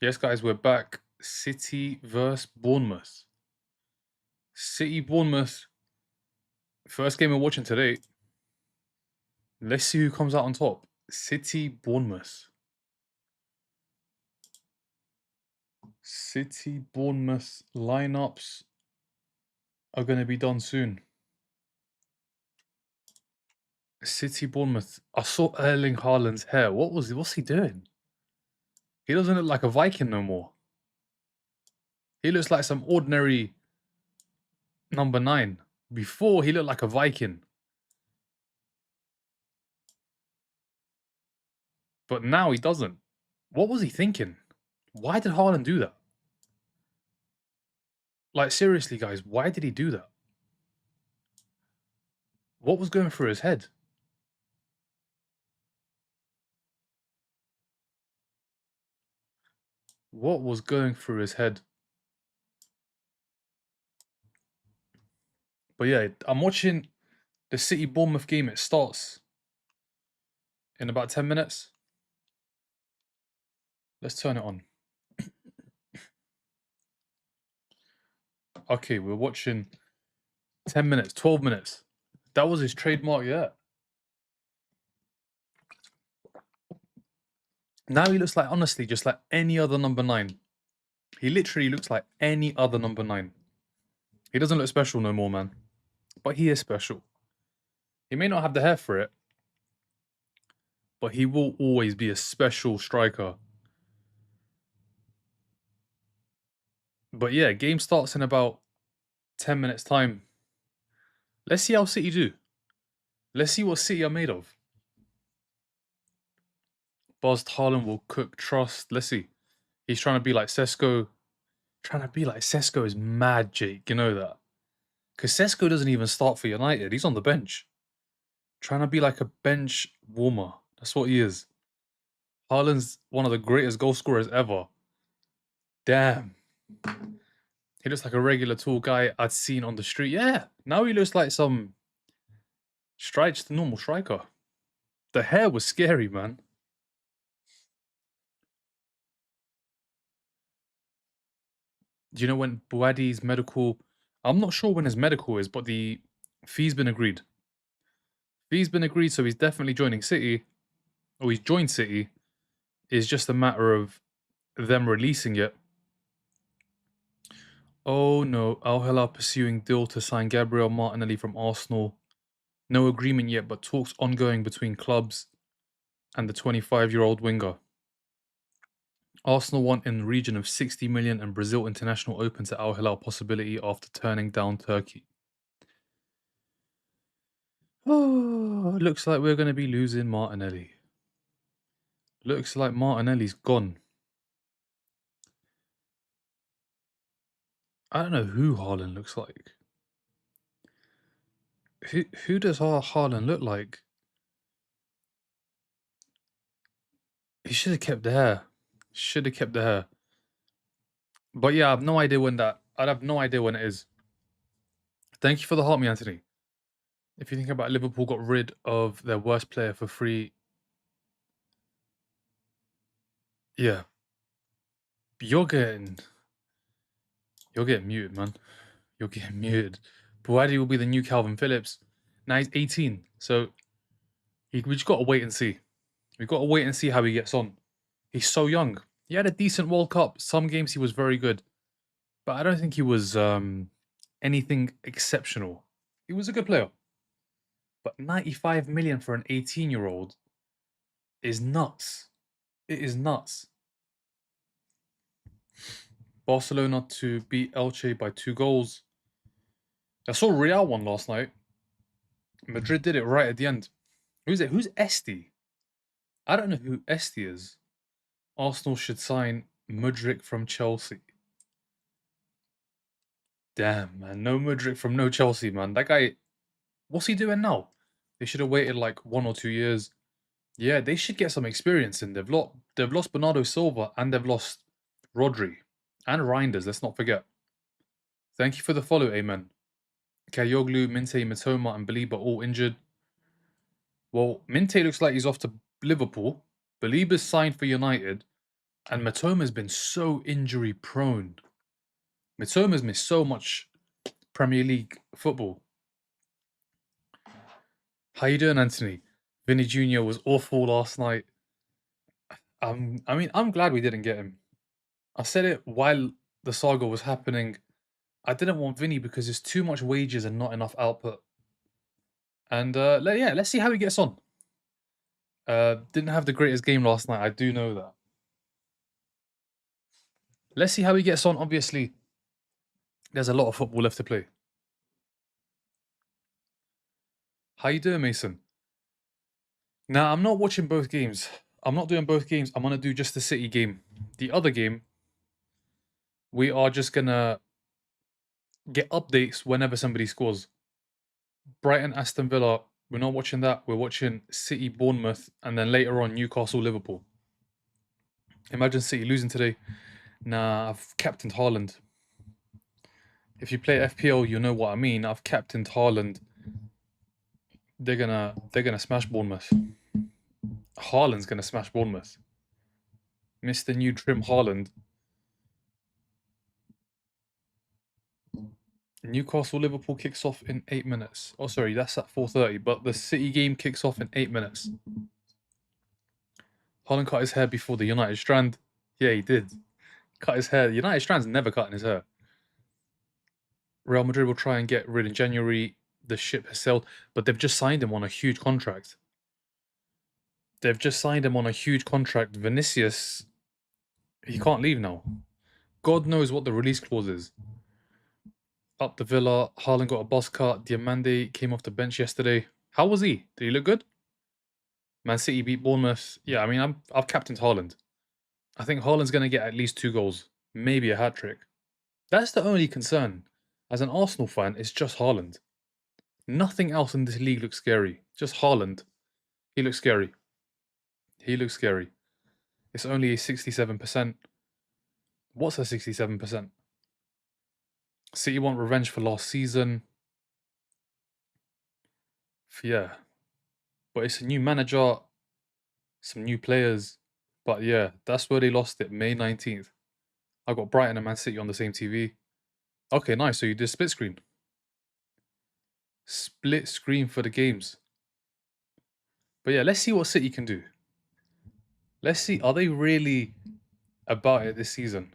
Yes, guys, we're back. City versus Bournemouth. City Bournemouth. First game we're watching today. Let's see who comes out on top. City Bournemouth. City Bournemouth lineups are going to be done soon. City Bournemouth. I saw Erling Haaland's hair. What's he doing? He doesn't look like a Viking no more. He looks like some ordinary number 9. Before, he looked like a Viking. But now he doesn't. What was he thinking? Why did Haaland do that? Like, seriously, guys, why did he do that? What was going through his head? What was going through his head? But yeah, I'm watching the City Bournemouth game. It starts in about 10 minutes. Let's turn it on. Okay, we're watching 10 minutes, 12 minutes. That was his trademark, yeah. Now he looks like, honestly, just like any other number 9. He literally looks like any other number 9. He doesn't look special no more, man. But he is special. He may not have the hair for it, but he will always be a special striker. But yeah, game starts in about 10 minutes time. Let's see how City do. Let's see what City are made of. Buzzed Haaland will cook trust. Let's see. He's trying to be like Sesko. Trying to be like Sesko is mad, Jake. You know that. Because Sesko doesn't even start for United. He's on the bench. Trying to be like a bench warmer. That's what he is. Haaland's one of the greatest goal scorers ever. Damn. He looks like a regular tall guy I'd seen on the street. Yeah. Now he looks like some normal striker. The hair was scary, man. Do you know when Buadi's medical... I'm not sure when his medical is, but the fee's been agreed. Fee's been agreed, so he's definitely joining City. Or he's joined City. It's just a matter of them releasing it. Oh no, Al Hilal pursuing deal to sign Gabriel Martinelli from Arsenal. No agreement yet, but talks ongoing between clubs and the 25-year-old winger. Arsenal want in the region of 60 million and Brazil international open to Al Hilal possibility after turning down Turkey. Oh, looks like we're going to be losing Martinelli. Looks like Martinelli's gone. I don't know who Haaland looks like. Who does Haaland look like? He should have kept the hair. Should have kept the hair. But yeah, I have no idea when I'd have no idea when it is. Thank you for the heart, me, Anthony. If you think about Liverpool got rid of their worst player for free. Yeah. You're getting muted, man. You're getting muted. Buadi will be the new Calvin Phillips. Now he's 18. So we just got to wait and see. We've got to wait and see how he gets on. He's so young. He had a decent World Cup. Some games he was very good. But I don't think he was anything exceptional. He was a good player. But 95 million for an 18-year-old is nuts. It is nuts. Barcelona to beat Elche by 2 goals. I saw Real won last night. Madrid did it right at the end. Who's it? Who's Esti? I don't know who Esti is. Arsenal should sign Mudryk from Chelsea. Damn, man. No Mudryk from no Chelsea, man. That guy, what's he doing now? They should have waited like 1 or 2 years. Yeah, they should get some experience in. They've lost Bernardo Silva and they've lost Rodri. And Reinders, let's not forget. Thank you for the follow, amen. Kayoglu, Minte, Mitoma, and Baliba all injured. Well, Minte looks like he's off to Liverpool. Baliba's signed for United. And Matoma's been so injury prone. Matoma's missed so much Premier League football. How you doing, Anthony? Vinny Jr. was awful last night. I mean, I'm glad we didn't get him. I said it while the saga was happening. I didn't want Vinny because there's too much wages and not enough output. And yeah, let's see how he gets on. Didn't have the greatest game last night. I do know that. Let's see how he gets on. Obviously, there's a lot of football left to play. How you doing, Mason? Now, I'm not watching both games. I'm not doing both games. I'm gonna do just the City game. The other game, we are just gonna get updates whenever somebody scores. Brighton, Aston Villa, we're not watching that. We're watching City, Bournemouth, and then later on Newcastle, Liverpool. Imagine City losing today. Nah, I've captained Haaland. If you play FPL, you know what I mean. I've captained Haaland. They're gonna smash Bournemouth. Haaland's gonna smash Bournemouth. Mr. New Trim Haaland. Newcastle Liverpool kicks off in 8 minutes. Oh, sorry, that's at 4:30. But the City game kicks off in 8 minutes. Haaland cut his hair before the United Strand. Yeah, he did. Cut his hair. United Strand's never cutting his hair. Real Madrid will try and get rid in January. The ship has sailed, but they've just signed him on a huge contract. Vinicius, he can't leave now. God knows what the release clause is. Up the Villa, Haaland got a bus cut. Diamande came off the bench yesterday. How was he? Did he look good? Man City beat Bournemouth. Yeah, I mean, I've captained Haaland. I think Haaland's going to get at least 2 goals, maybe a hat-trick. That's the only concern. As an Arsenal fan, it's just Haaland. Nothing else in this league looks scary. Just Haaland. He looks scary. It's only a 67%. What's a 67%? City want revenge for last season. Yeah. But it's a new manager, some new players. But yeah, that's where they lost it, May 19th. I got Brighton and Man City on the same TV. Okay, nice. So you did split screen. Split screen for the games. But yeah, let's see what City can do. Let's see, are they really about it this season?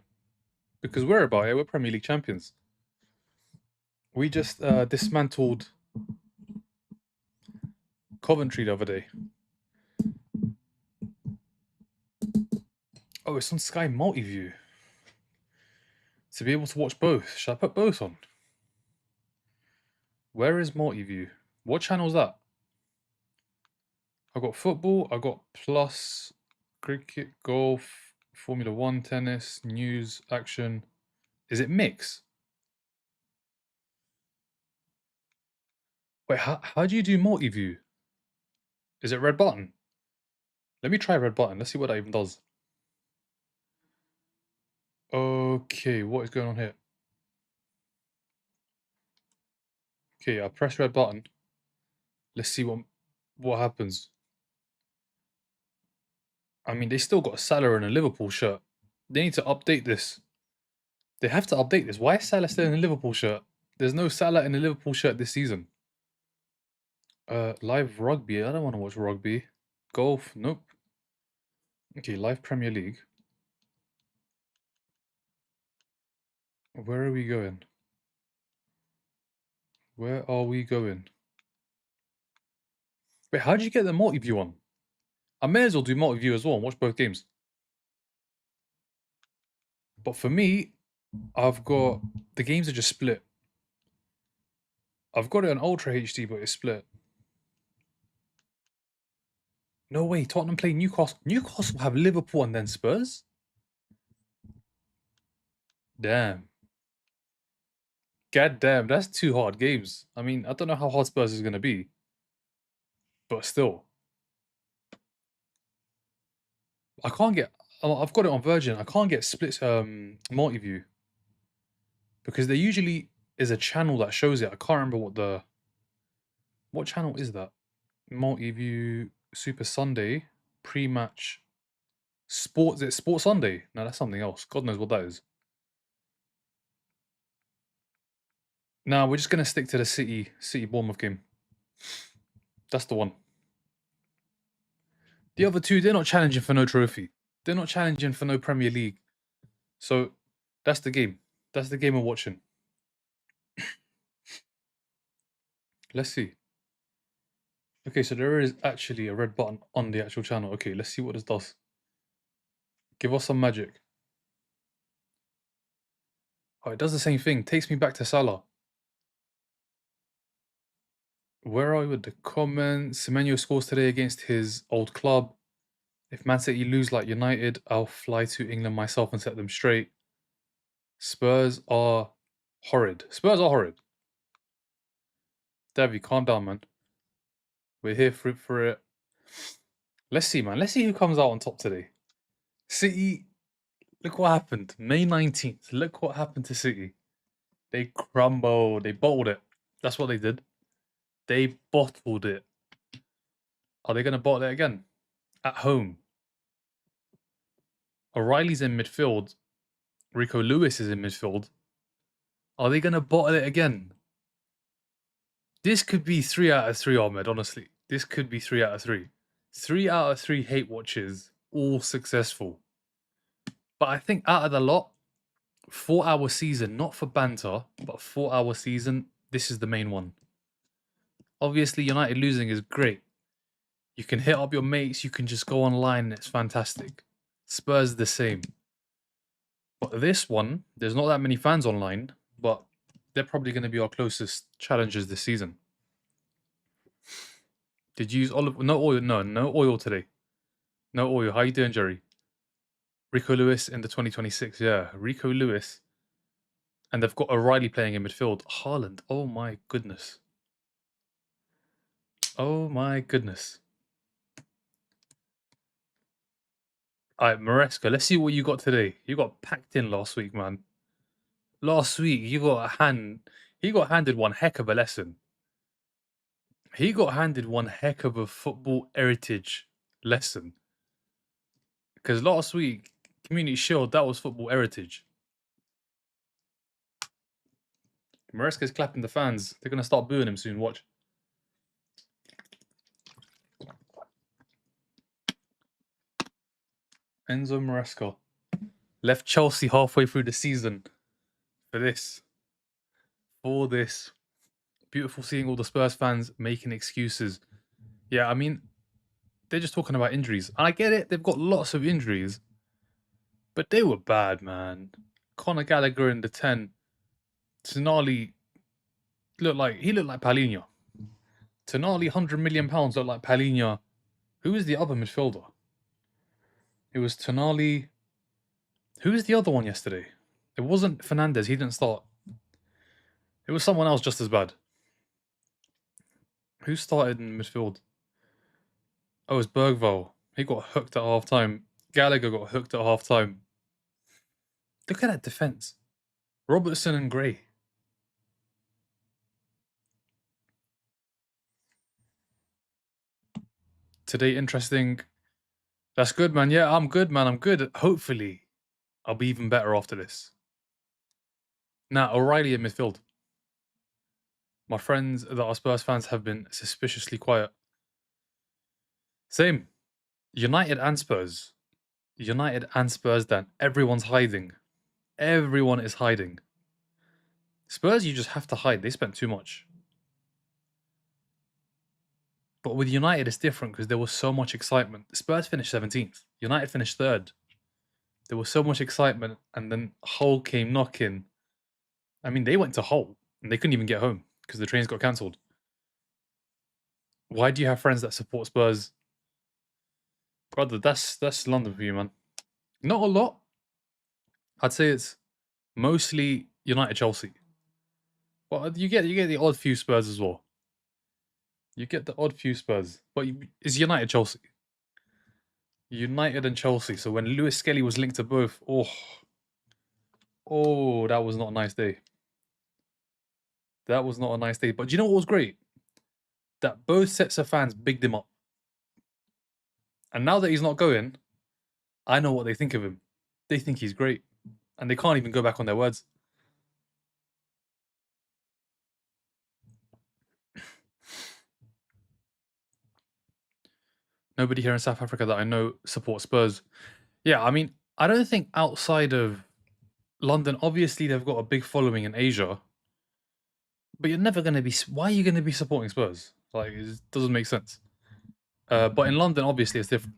Because we're about it. We're Premier League champions. We just dismantled Coventry the other day. Oh, it's on Sky Multiview. To be able to watch both. Should I put both on? Where is Multiview? What channel is that? I got football. I got plus, cricket, golf, Formula 1, tennis, news, action. Is it mix? Wait, how do you do Multiview? Is it red button? Let me try red button. Let's see what that even does. Okay, what is going on here? Okay, I press red button. Let's see what happens. I mean, they still got Salah in a Liverpool shirt. They need to update this. They have to update this. Why is Salah still in a Liverpool shirt? There's no Salah in a Liverpool shirt this season. Live rugby. I don't want to watch rugby. Golf. Nope. Okay, live Premier League. Where are we going? Where are we going? Wait, how did you get the multi-view on? I may as well do multi-view as well and watch both games. But for me, I've got... The games are just split. I've got it on Ultra HD, but it's split. No way, Tottenham play Newcastle. Newcastle have Liverpool and then Spurs? Damn. God damn, that's 2 hard games. I mean, I don't know how hard Spurs is going to be. But still. I can't get... I've got it on Virgin. I can't get split multi-view. Because there usually is a channel that shows it. I can't remember what the... What channel is that? Multi-view Super Sunday pre-match. It's Sports Sunday. No, that's something else. God knows what that is. Now we're just gonna stick to the City Bournemouth game. That's the one. The other two, they're not challenging for no trophy. They're not challenging for no Premier League. So that's the game. That's the game we're watching. Let's see. Okay, so there is actually a red button on the actual channel. Okay, let's see what this does. Give us some magic. Oh, it does the same thing. Takes me back to Salah. Where are we with the comments? Semenyo scores today against his old club. If Man City lose like United, I'll fly to England myself and set them straight. Spurs are horrid. Spurs are horrid. Davy, calm down, man. We're here for it. Let's see, man. Let's see who comes out on top today. City, look what happened. May 19th. Look what happened to City. They crumbled. They bottled it. That's what they did. They bottled it. Are they going to bottle it again? At home. O'Reilly's in midfield. Rico Lewis is in midfield. Are they going to bottle it again? This could be 3 out of 3, Ahmed, honestly. This could be 3 out of 3. 3 out of 3 hate watches, all successful. But I think out of the lot, 4-hour season, not for banter, but 4-hour season, this is the main one. Obviously, United losing is great. You can hit up your mates, you can just go online, and it's fantastic. Spurs the same. But this one, there's not that many fans online, but they're probably going to be our closest challengers this season. Did you use olive? No oil. No oil today. No oil. How you doing, Jerry? Rico Lewis in the 2026. Yeah, Rico Lewis. And they've got O'Reilly playing in midfield. Haaland. Oh my goodness. Oh my goodness. All right, Maresca. Let's see what you got today. You got packed in last week, man. Last week, you got he got handed one heck of a lesson. He got handed one heck of a football heritage lesson. Because last week, Community Shield, that was football heritage. Maresca's clapping the fans. They're going to start booing him soon, watch. Enzo Maresca left Chelsea halfway through the season for this. For this. Beautiful seeing all the Spurs fans making excuses. Yeah, I mean, they're just talking about injuries. And I get it, they've got lots of injuries. But they were bad, man. Conor Gallagher in the 10. Tonali looked like Paulinho. Tonali, £100 million looked like Paulinho. Who was the other midfielder? It was Tonali. Who was the other one yesterday? It wasn't Fernandez. He didn't start. It was someone else just as bad. Who started in midfield? Oh, it was Bergvall. He got hooked at half time. Gallagher got hooked at half time. Look at that defense. Robertson and Gray. Today, interesting. That's good, man. Yeah, I'm good, man. I'm good. Hopefully, I'll be even better after this. Now, O'Reilly in midfield. My friends that are Spurs fans have been suspiciously quiet. Same. United and Spurs. United and Spurs, Dan. Everyone's hiding. Everyone is hiding. Spurs, you just have to hide. They spent too much. But with United, it's different because there was so much excitement. Spurs finished 17th. United finished 3rd. There was so much excitement, and then Hull came knocking. I mean, they went to Hull, and they couldn't even get home because the trains got cancelled. Why do you have friends that support Spurs? Brother, that's London for you, man. Not a lot. I'd say it's mostly United, Chelsea. But you get the odd few Spurs as well. You get the odd few Spurs. But it's United, Chelsea. United and Chelsea. So when Lewis Skelly was linked to both, oh, that was not a nice day. That was not a nice day. But do you know what was great? That both sets of fans bigged him up. And now that he's not going, I know what they think of him. They think he's great. And they can't even go back on their words. Nobody here in South Africa that I know supports Spurs. Yeah, I mean, I don't think outside of London, obviously they've got a big following in Asia, but you're never going to be. Why are you going to be supporting Spurs? Like, it doesn't make sense. But in London, obviously, it's different.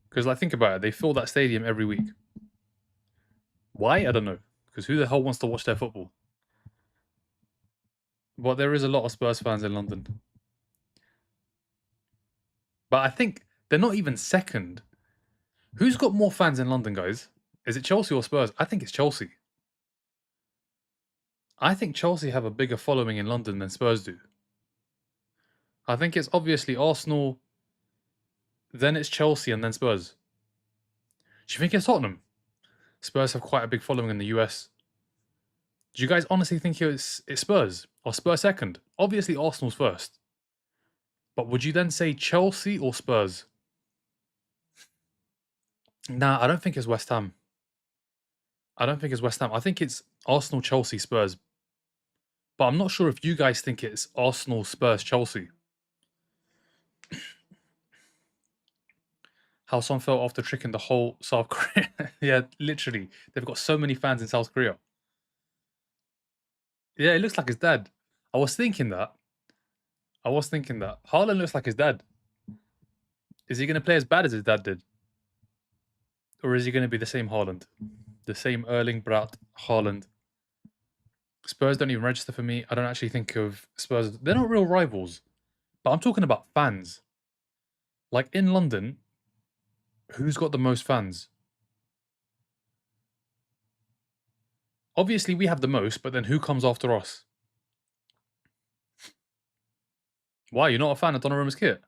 Because, like, think about it. They fill that stadium every week. Why? I don't know. Because who the hell wants to watch their football? But there is a lot of Spurs fans in London. But I think they're not even second. Who's got more fans in London, guys? Is it Chelsea or Spurs? I think it's Chelsea. I think Chelsea have a bigger following in London than Spurs do. I think it's obviously Arsenal, then it's Chelsea, and then Spurs. Do you think it's Tottenham? Spurs have quite a big following in the US. Do you guys honestly think it's Spurs? Or Spurs second? Obviously Arsenal's first. But would you then say Chelsea or Spurs? Nah, I don't think it's West Ham. I don't think it's West Ham. I think it's Arsenal, Chelsea, Spurs. But I'm not sure if you guys think it's Arsenal, Spurs, Chelsea. How some felt after tricking the whole South Korea. Yeah, literally. They've got so many fans in South Korea. Yeah, it looks like his dad. I was thinking that. Haaland looks like his dad. Is he going to play as bad as his dad did? Or is he going to be the same Haaland? The same Erling Braut Haaland. Spurs don't even register for me. I don't actually think of Spurs. They're not real rivals. But I'm talking about fans. Like in London, who's got the most fans? Obviously, we have the most, but then who comes after us? Why? You're not a fan of Donnarumma's kit?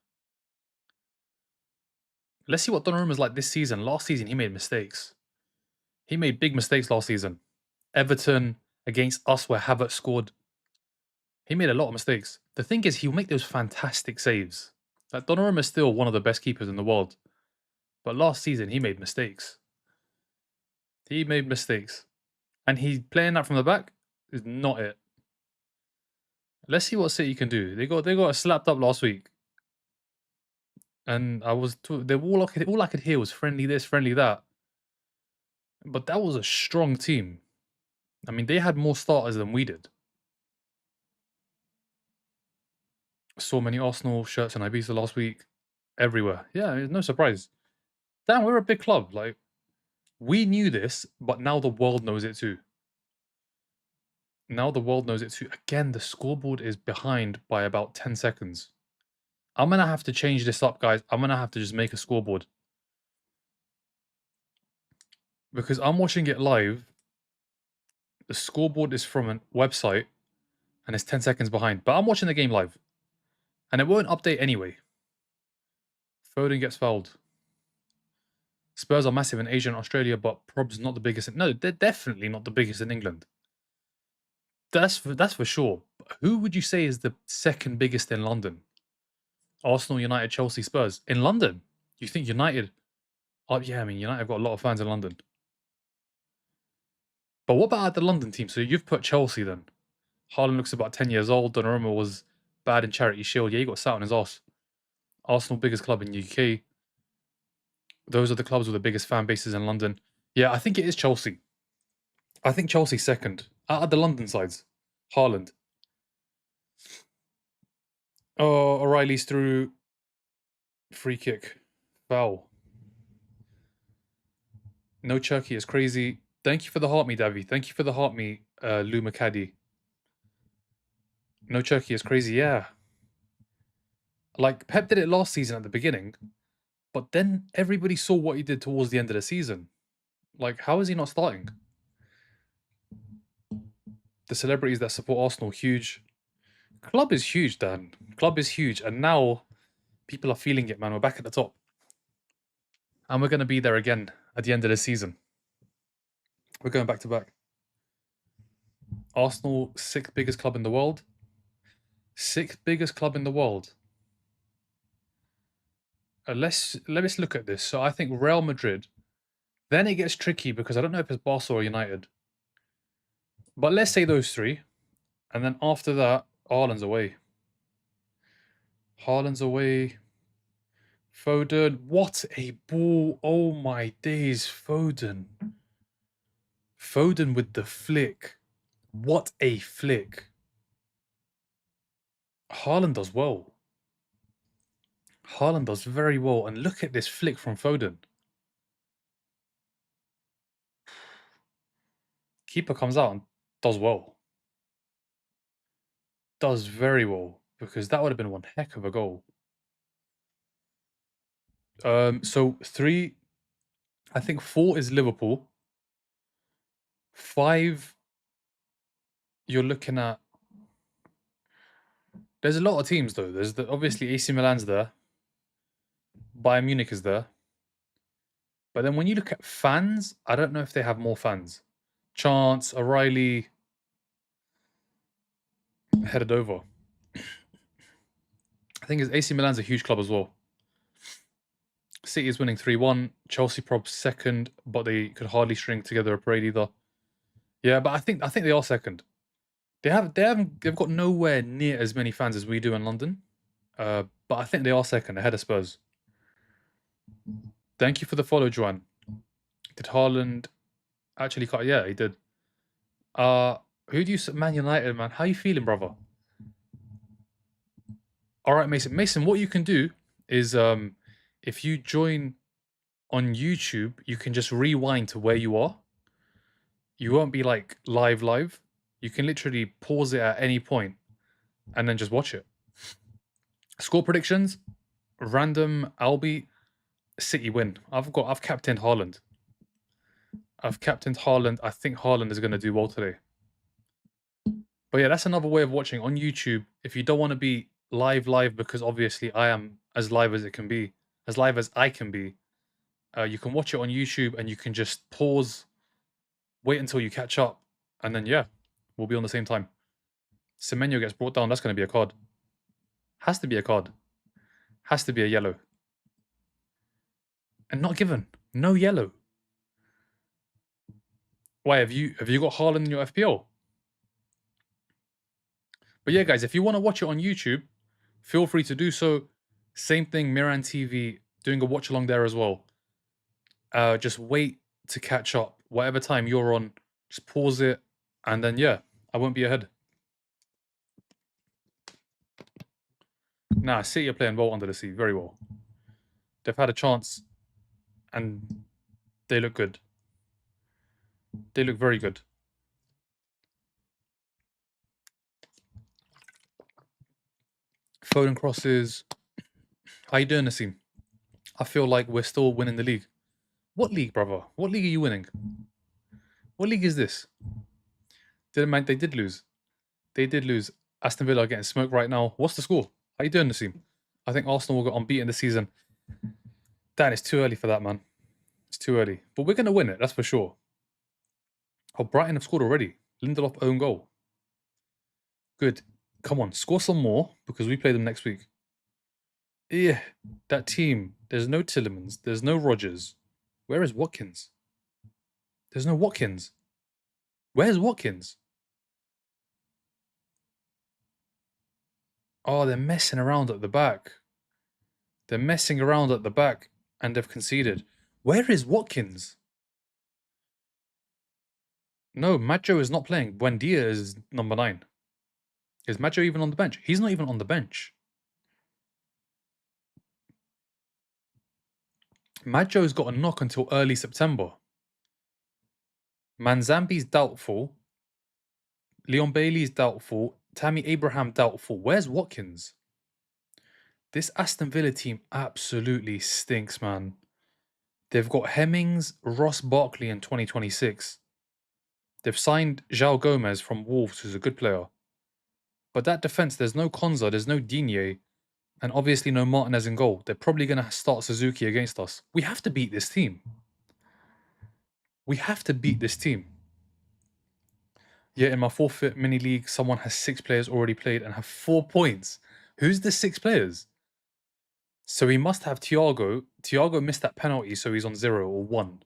Let's see what Donnarumma's like this season. Last season, he made mistakes. He made big mistakes last season. Everton against us, where Havertz scored. He made a lot of mistakes. The thing is, he'll make those fantastic saves. Like Donnarumma is still one of the best keepers in the world. But last season, he made mistakes. And he playing that from the back is not it. Let's see what City can do. They got slapped up last week. And all I could hear was friendly this, friendly that. But that was a strong team. I mean, they had more starters than we did. So many Arsenal shirts in Ibiza last week. Everywhere. Yeah, no surprise. Damn, we're a big club. Like, we knew this, but now the world knows it too. Again, the scoreboard is behind by about 10 seconds. I'm going to have to change this up, guys. I'm going to have to just make a scoreboard. Because I'm watching it live. The scoreboard is from a website and it's 10 seconds behind. But I'm watching the game live. And it won't update anyway. Foden gets fouled. Spurs are massive in Asia and Australia, but prob's not the biggest. No, they're definitely not the biggest in England. That's for sure. But who would you say is the second biggest in London? Arsenal, United, Chelsea, Spurs. In London? You think United? Oh, yeah, I mean, United have got a lot of fans in London. But what about the London team? So you've put Chelsea then. Haaland looks about 10 years old. Donnarumma was bad in Charity Shield. Yeah, he got sat on his ass. Arsenal, biggest club in UK. Those are the clubs with the biggest fan bases in London. Yeah, I think it is Chelsea. I think Chelsea second. Out of the London sides. Haaland. Oh, O'Reilly's through. Free kick. Foul. No Chucky is crazy. Thank you for the heart me, Davy. Thank you for the heart me, Lou McCaddy. No Chucky is crazy, yeah. Like, Pep did it last season at the beginning, but then everybody saw what he did towards the end of the season. Like, how is he not starting? The celebrities that support Arsenal, huge. Club is huge, Dan. Club is huge. And now people are feeling it, man. We're back at the top. And we're going to be there again at the end of the season. We're going back to back. Arsenal, sixth biggest club in the world. Sixth biggest club in the world. Let's look at this. So I think Real Madrid. Then it gets tricky because I don't know if it's Barca or United. But let's say those three, and then after that, Haaland's away. Haaland's away. Foden. What a ball! Oh my days, Foden. Foden with the flick. What a flick. Haaland does well. Haaland does very well. And look at this flick from Foden. Keeper comes out and does well. Does very well. Because that would have been one heck of a goal. So 3, I think 4 is Liverpool. 5, you're looking at. There's a lot of teams though. There's obviously AC Milan's there. Bayern Munich is there. But then when you look at fans, I don't know if they have more fans. Chance, O'Reilly, headed over. I think AC Milan's a huge club as well. City is winning 3-1. Chelsea probs second, but they could hardly string together a parade either. Yeah, but I think they are second. They've got nowhere near as many fans as we do in London. But I think they are second, ahead of Spurs. Thank you for the follow, Joanne. Did Haaland actually cut? Yeah, he did. Who do you Man United, man? How you feeling, brother? All right, Mason. Mason, what you can do is if you join on YouTube, you can just rewind to where you are. You won't be like live. You can literally pause it at any point and then just watch it. Score predictions, random Albi, City win. I've captained Haaland. I think Haaland is going to do well today. But yeah, that's another way of watching on YouTube. If you don't want to be live, because obviously I am as live as it can be, as live as I can be, you can watch it on YouTube and you can just pause, wait until you catch up, and then yeah, we'll be on the same time. Semenyo gets brought down. That's going to be a card. Has to be a card. Has to be a yellow. And not given. No yellow. Why have you got Haaland in your FPL? But yeah, guys, if you want to watch it on YouTube, feel free to do so. Same thing, Miran TV, doing a watch along there as well. Just wait to catch up. Whatever time you're on, just pause it, and then yeah, I won't be ahead. Nah, City are playing well under the sea, very well. They've had a chance, and they look good. They look very good. Foden crosses. How you doing, Nassim? I feel like we're still winning the league. What league, brother? What league are you winning? What league is this? Didn't mind. They did lose. They did lose. Aston Villa are getting smoked right now. What's the score? How you doing, Nassim? I think Arsenal will go unbeaten this season. Dan, it's too early for that, man. It's too early. But we're going to win it, that's for sure. Oh, Brighton have scored already. Lindelof own goal. Good. Come on, score some more because we play them next week. Yeah, that team. There's no Tillemans. There's no Rodgers. Where is Watkins? There's no Watkins. Where's Watkins? Oh, they're messing around at the back. They're messing around at the back and they've conceded. Where is Watkins? No, Macho is not playing. Buendia is number 9. Is Macho even on the bench? He's not even on the bench. Macho's got a knock until early September. Manzambi's doubtful. Leon Bailey's doubtful. Tammy Abraham doubtful. Where's Watkins? This Aston Villa team absolutely stinks, man. They've got Hemmings, Ross Barkley in 2026. They've signed João Gomez from Wolves, who's a good player. But that defense, there's no Konza, there's no Digne, and obviously no Martinez in goal. They're probably going to start Suzuki against us. We have to beat this team. We have to beat this team. Yeah, in my forfeit mini league, someone has 6 players already played and have 4 points. Who's the 6 players? So he must have Thiago. Thiago missed that penalty, so he's on 0 or 1.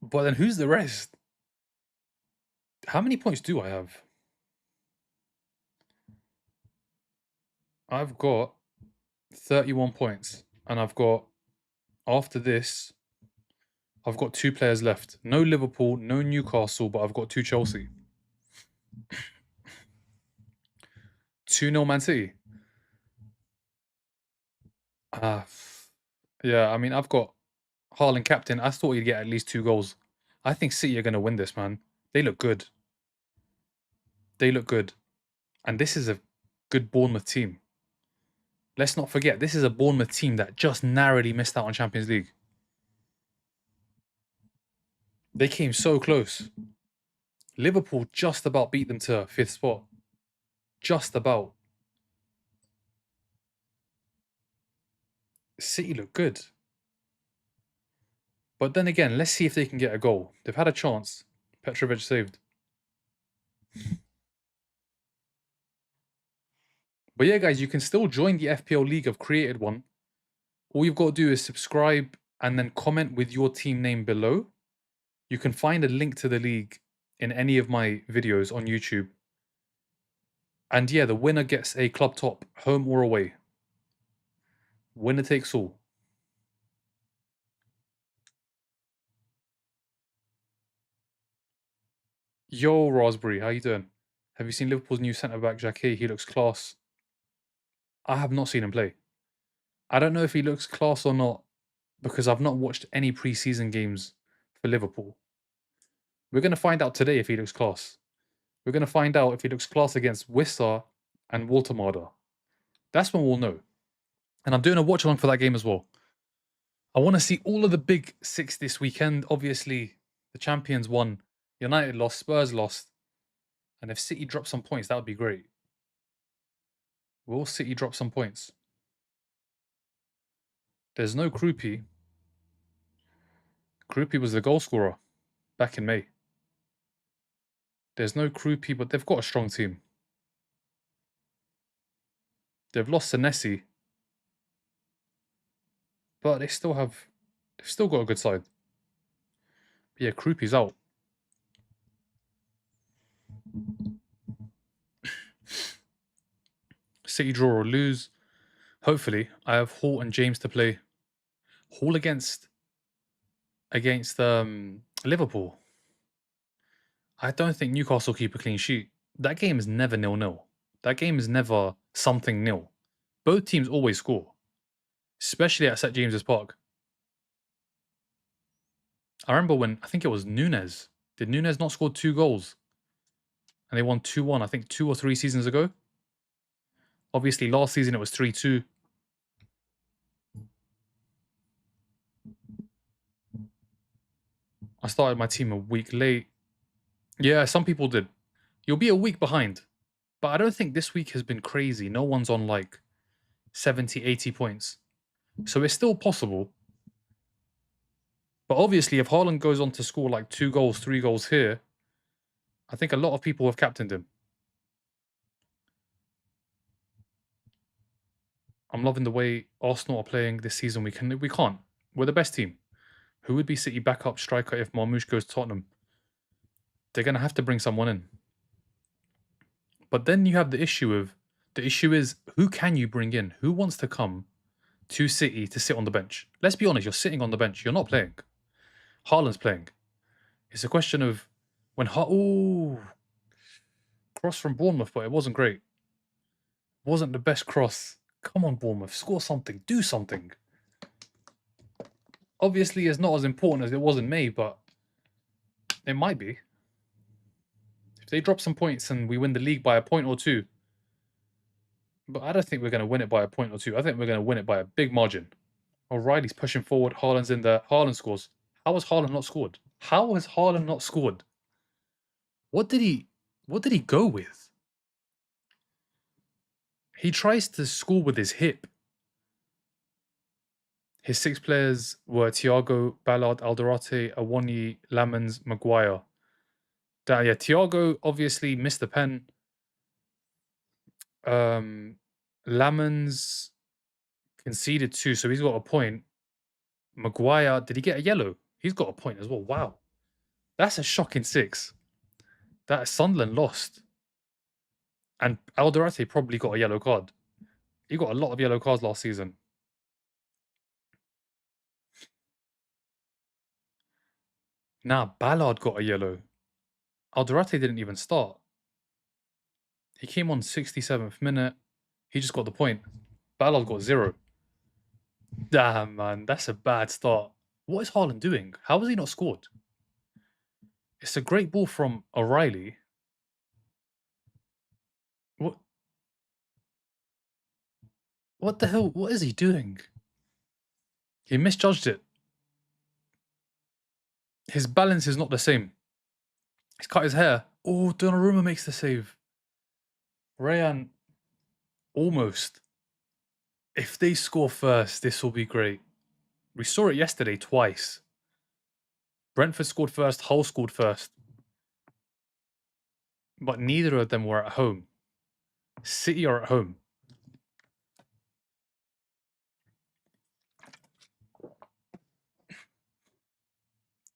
But then who's the rest? How many points do I have? I've got 31 points. And I've got, after this, I've got 2 players left. No Liverpool, no Newcastle, but I've got 2 Chelsea. 2-0 Man City. Yeah, I mean, I've got Haaland captain. I thought he'd get at least 2 goals. I think City are going to win this, man. They look good. They look good. And this is a good Bournemouth team. Let's not forget, this is a Bournemouth team that just narrowly missed out on Champions League. They came so close. Liverpool just about beat them to 5th spot. Just about. City look good. But then again, let's see if they can get a goal. They've had a chance. Petrovic saved. But yeah, guys, you can still join the FPL League. I've created one. All you've got to do is subscribe and then comment with your team name below. You can find a link to the league in any of my videos on YouTube. And yeah, the winner gets a club top, home or away. Winner takes all. Yo, Raspberry, how you doing? Have you seen Liverpool's new centre-back, Jacquet? He looks class. I have not seen him play. I don't know if he looks class or not because I've not watched any pre-season games for Liverpool. We're going to find out today if he looks class. We're going to find out if he looks class against Wissa and Waltermada. That's when we'll know. And I'm doing a watch along for that game as well. I want to see all of the big 6 this weekend. Obviously, the champions won. United lost. Spurs lost. And if City drop some points, that would be great. Will City drop some points? There's no Krupi. Krupi was the goal scorer back in May. There's no Krupi, but they've got a strong team. They've lost Senesi. But they've still got a good side. But yeah, Krupi's out. City draw or lose. Hopefully, I have Hall and James to play. Hall against Liverpool. I don't think Newcastle keep a clean sheet. That game is never 0-0. That game is never something nil. Both teams always score, especially at St James's Park. I remember when, I think it was Nunes. Did Nunes not score 2 goals? And they won 2-1, I think 2 or 3 seasons ago. Obviously, last season it was 3-2. I started my team a week late. Yeah, some people did. You'll be a week behind. But I don't think this week has been crazy. No one's on like 70, 80 points. So it's still possible. But obviously, if Haaland goes on to score like 2 goals, 3 goals here, I think a lot of people have captained him. I'm loving the way Arsenal are playing this season. We can't. We're the best team. Who would be City backup striker if Marmoush goes to Tottenham? They're going to have to bring someone in. But then you have the issue is, who can you bring in? Who wants to come to City to sit on the bench? Let's be honest, you're sitting on the bench. You're not playing. Haaland's playing. It's a question of when cross from Bournemouth, but it wasn't great. It wasn't the best cross. Come on, Bournemouth, score something, do something. Obviously, it's not as important as it was in May, but it might be. If they drop some points and we win the league by a point or 2, but I don't think we're going to win it by a point or 2. I think we're going to win it by a big margin. O'Reilly's pushing forward. Haaland's in there. Haaland scores. How has Haaland not scored? How has Haaland not scored? What did he go with? He tries to score with his hip. His 6 players were Thiago, Ballard, Alderate, Awoniyi, Lamens, Maguire. Yeah, Thiago obviously missed the pen. Lamens Conceded 2, so he's got a point. Maguire, did he get a yellow? He's got a point as well. Wow. That's a shocking 6. That Sunderland lost. And Alderete probably got a yellow card. He got a lot of yellow cards last season. Nah, Ballard got a yellow. Alderete didn't even start. He came on 67th minute. He just got the point. Ballard got 0. Damn, man. That's a bad start. What is Haaland doing? How has he not scored? It's a great ball from O'Reilly. What? What the hell? What is he doing? He misjudged it. His balance is not the same. He's cut his hair. Oh, Donnarumma makes the save. Rayan, almost. If they score first, this will be great. We saw it yesterday twice. Brentford scored first, Hull scored first. But neither of them were at home. City are at home.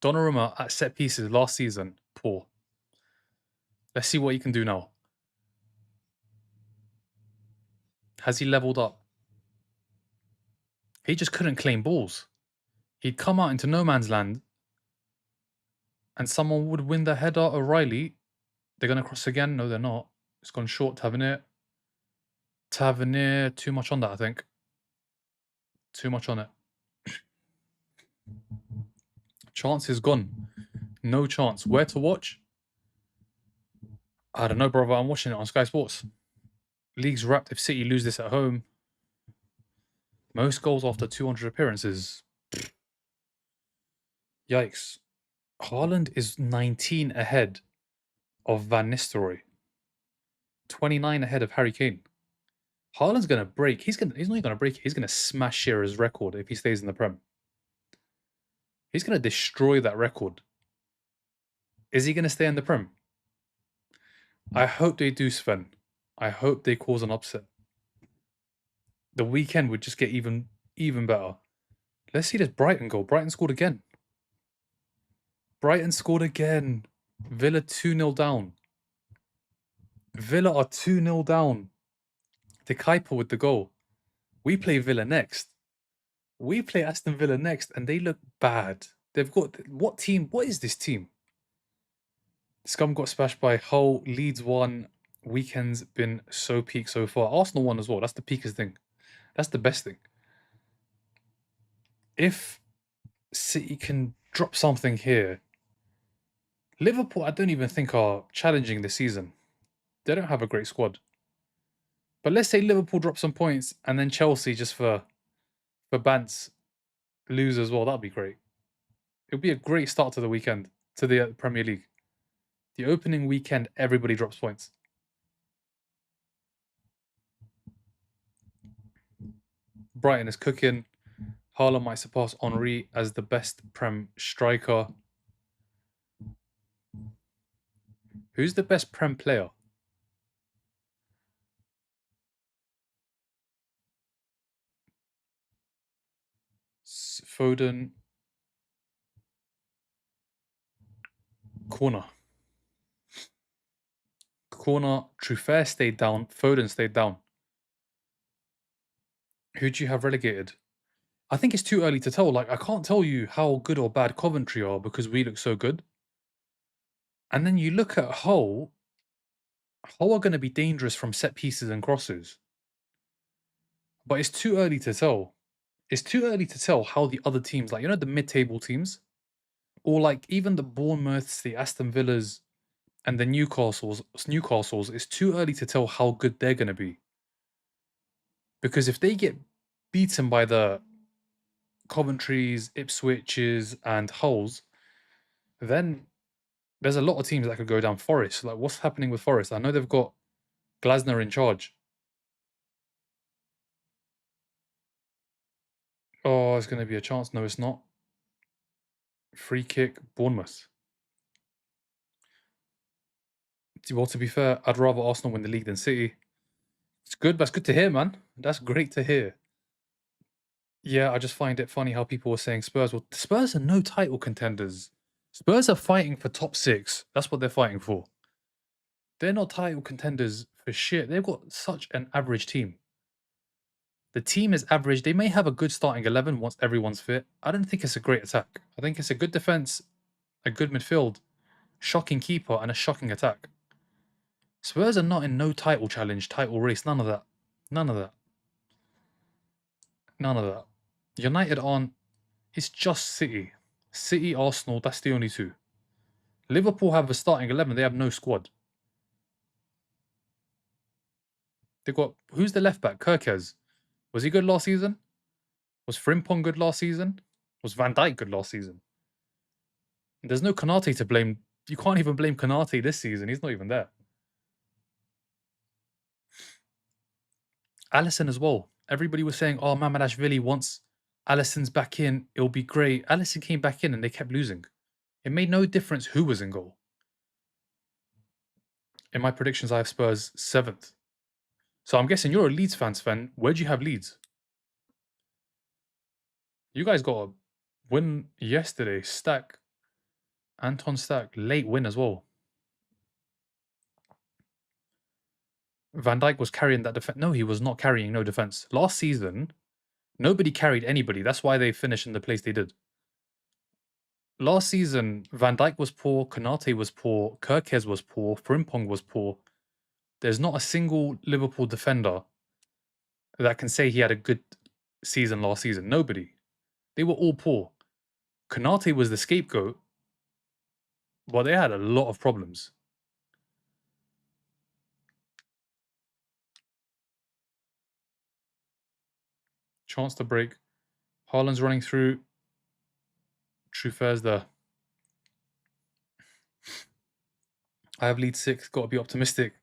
Donnarumma at set pieces last season, poor. Let's see what he can do now. Has he leveled up? He just couldn't claim balls. He'd come out into no man's land and someone would win the header. O'Reilly. They're going to cross again. No, they're not. It's gone short. Tavernier. Too much on that, I think. Too much on it. Chance is gone. No chance. Where to watch? I don't know, brother. I'm watching it on Sky Sports. League's wrapped if City lose this at home. Most goals after 200 appearances. Yikes. Haaland is 19 ahead of Van Nistelrooy. 29 ahead of Harry Kane. Haaland's going to break. He's not even going to break it. He's going to smash Shearer's record if he stays in the Prem. He's going to destroy that record. Is he going to stay in the Prem? I hope they do, Sven. I hope they cause an upset. The weekend would just get even better. Let's see this Brighton goal. Brighton scored again. Brighton scored again. Villa 2-0 down. Villa are 2-0 down. De Kuyper with the goal. We play Villa next. We play Aston Villa next, and they look bad. They've got... What team? What is this team? Scum got smashed by Hull. Leeds won. Weekend's been so peak so far. Arsenal won as well. That's the peakest thing. That's the best thing. If City can drop something here... Liverpool, I don't even think are challenging this season. They don't have a great squad. But let's say Liverpool drop some points and then Chelsea just for bants lose as well. That'd be great. It would be a great start to the weekend, to the Premier League. The opening weekend, everybody drops points. Brighton is cooking. Haaland might surpass Henry as the best Prem striker. Who's the best Prem player? Foden. Corner. Truffert stayed down. Foden stayed down. Who do you have relegated? I think it's too early to tell. Like, I can't tell you how good or bad Coventry are because we look so good. And then you look at Hull. Hull are going to be dangerous from set pieces and crosses. But it's too early to tell. It's too early to tell how the other teams, like, you know, the mid-table teams, or like even the Bournemouths, the Aston Villas, and the Newcastles, it's too early to tell how good they're going to be. Because if they get beaten by the Coventries, Ipswiches, and Hulls, then there's a lot of teams that could go down. Forest, like, what's happening with Forest? I know they've got Glasner in charge. Oh, it's going to be a chance. No, it's not. Free kick, Bournemouth. Well, to be fair, I'd rather Arsenal win the league than City. It's good, but it's good to hear, man. That's great to hear. Yeah, I just find it funny how people were saying Spurs. Well, Spurs are no title contenders. Spurs are fighting for top 6. That's what they're fighting for. They're not title contenders for shit. They've got such an average team. The team is average. They may have a good starting 11 once everyone's fit. I don't think it's a great attack. I think it's a good defense, a good midfield, shocking keeper, and a shocking attack. Spurs are not in no title challenge, title race. None of that. None of that. None of that. United aren't. It's just City. City, Arsenal, that's the only two. Liverpool have a starting 11. They have no squad. They've got. Who's the left back? Kirkez. Was he good last season? Was Frimpong good last season? Was Van Dijk good last season? There's no Konate to blame. You can't even blame Konate this season. He's not even there. Alisson as well. Everybody was saying, oh, Mamadashvili once Alisson's back in, it'll be great. Alisson came back in and they kept losing. It made no difference who was in goal. In my predictions, I have Spurs 7th. So I'm guessing you're a Leeds fan. Where'd you have Leeds? You guys got a win yesterday. Anton Stack, late win as well. Van Dijk was carrying that defense. No, he was not carrying no defense. Last season, nobody carried anybody. That's why they finished in the place they did. Last season, Van Dijk was poor, Konate was poor, Kirkez was poor, Frimpong was poor. There's not a single Liverpool defender that can say he had a good season last season. Nobody. They were all poor. Konate was the scapegoat, but they had a lot of problems. Chance to break. Haaland's running through. Truffaire's there. I have Leeds 6. Got to be optimistic.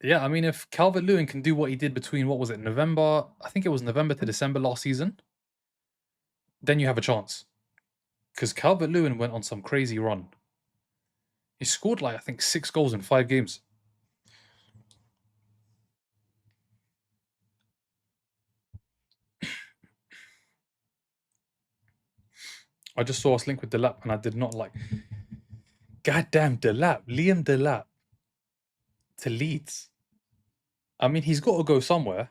Yeah, I mean, if Calvert-Lewin can do what he did between, what was it, November? I think it was November to December last season. Then you have a chance. Because Calvert-Lewin went on some crazy run. He scored like, I think, 6 goals in 5 games. I just saw us link with Delap and I did not like. Goddamn Delap. Liam Delap. To Leeds. I mean, he's got to go somewhere.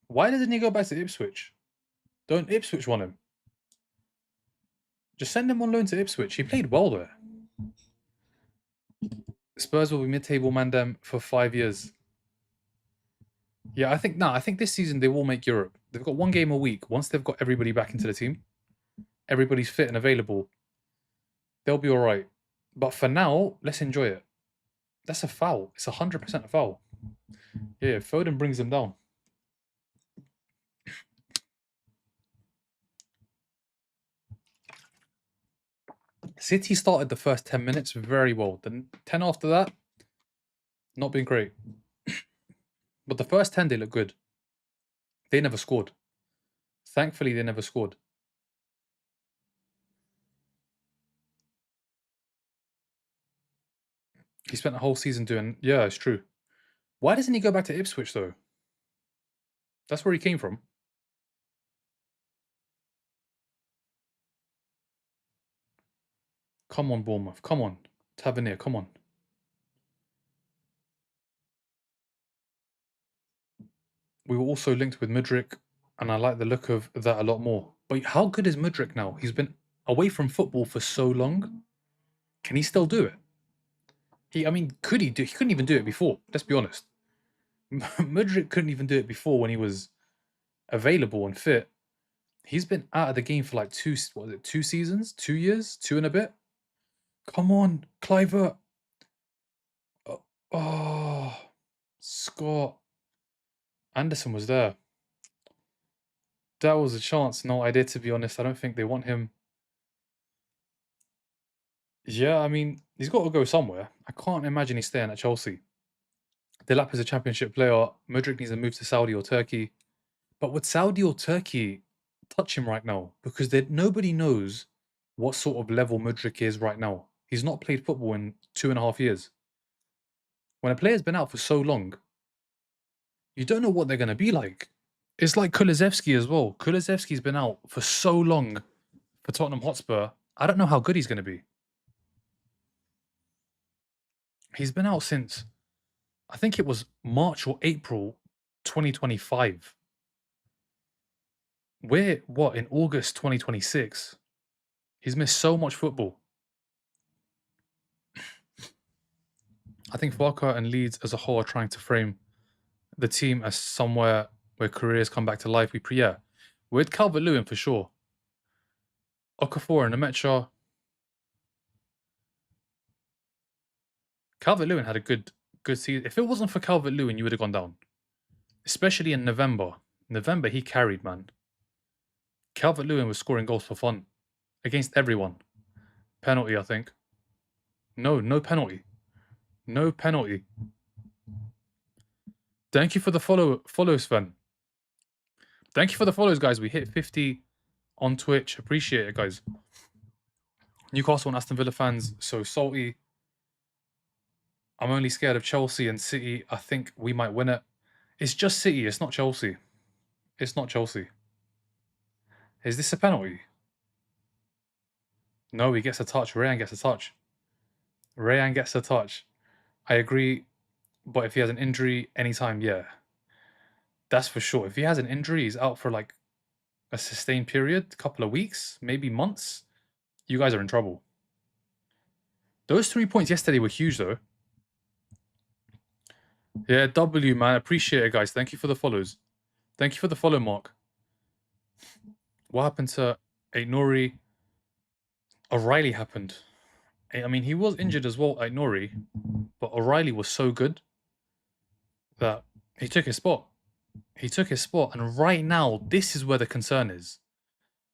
Why doesn't he go back to Ipswich? Don't Ipswich want him? Just send him on loan to Ipswich. He played well there. Spurs will be mid-table Mandem for 5 years. Yeah, I think this season they will make Europe. They've got 1 game a week. Once they've got everybody back into the team, everybody's fit and available, they'll be all right. But for now, let's enjoy it. That's a foul. It's 100% a foul. Yeah, Foden brings them down. City started the first 10 minutes very well. The 10 after that, not been great. But the first 10, they look good. They never scored. Thankfully, they never scored. He spent the whole season doing... Yeah, it's true. Why doesn't he go back to Ipswich, though? That's where he came from. Come on, Bournemouth. Come on. Tavernier, come on. We were also linked with Mudryk, and I like the look of that a lot more. But how good is Mudryk now? He's been away from football for so long. Can he still do it? Could he do? He couldn't even do it before. Let's be honest. Mudryk couldn't even do it before when he was available and fit. He's been out of the game for like 2 seasons, 2 years, 2 and a bit. Come on, Clivert. Oh, Scott. Anderson was there. That was a chance. No idea, to be honest. I don't think they want him. Yeah, I mean, he's got to go somewhere. I can't imagine he's staying at Chelsea. Delap is a championship player. Mudryk needs to move to Saudi or Turkey. But would Saudi or Turkey touch him right now? Because nobody knows what sort of level Mudryk is right now. He's not played football in 2.5 years. When a player's been out for so long, you don't know what they're going to be like. It's like Kulusevski as well. Kulusevski's been out for so long for Tottenham Hotspur. I don't know how good he's going to be. He's been out since, I think it was March or April 2025. We're, what, in August 2026? He's missed so much football. I think Farker and Leeds as a whole are trying to frame the team as somewhere where careers come back to life. Yeah, with Calvert-Lewin for sure. Okafor and Nemecha. Calvert-Lewin had a good season. If it wasn't for Calvert-Lewin, you would have gone down. Especially in November. November, he carried, man. Calvert-Lewin was scoring goals for fun. Against everyone. Penalty, I think. No penalty. No penalty. Thank you for the follow, Sven. Thank you for the follows, guys. We hit 50 on Twitch. Appreciate it, guys. Newcastle and Aston Villa fans, so salty. I'm only scared of Chelsea and City. I think we might win it. It's just City. It's not Chelsea. It's not Chelsea. Is this a penalty? No, he gets a touch. Rayan gets a touch. Rayan gets a touch. I agree. But if he has an injury anytime, yeah. That's for sure. If he has an injury, he's out for like a sustained period, couple of weeks, maybe months, you guys are in trouble. Those 3 points yesterday were huge, though. Yeah, W, man. Appreciate it, guys. Thank you for the follows. Thank you for the follow, Mark. What happened to Aït-Nouri? O'Reilly happened. I mean, he was injured as well, Aït-Nouri, but O'Reilly was so good that he took his spot. He took his spot, and right now, this is where the concern is.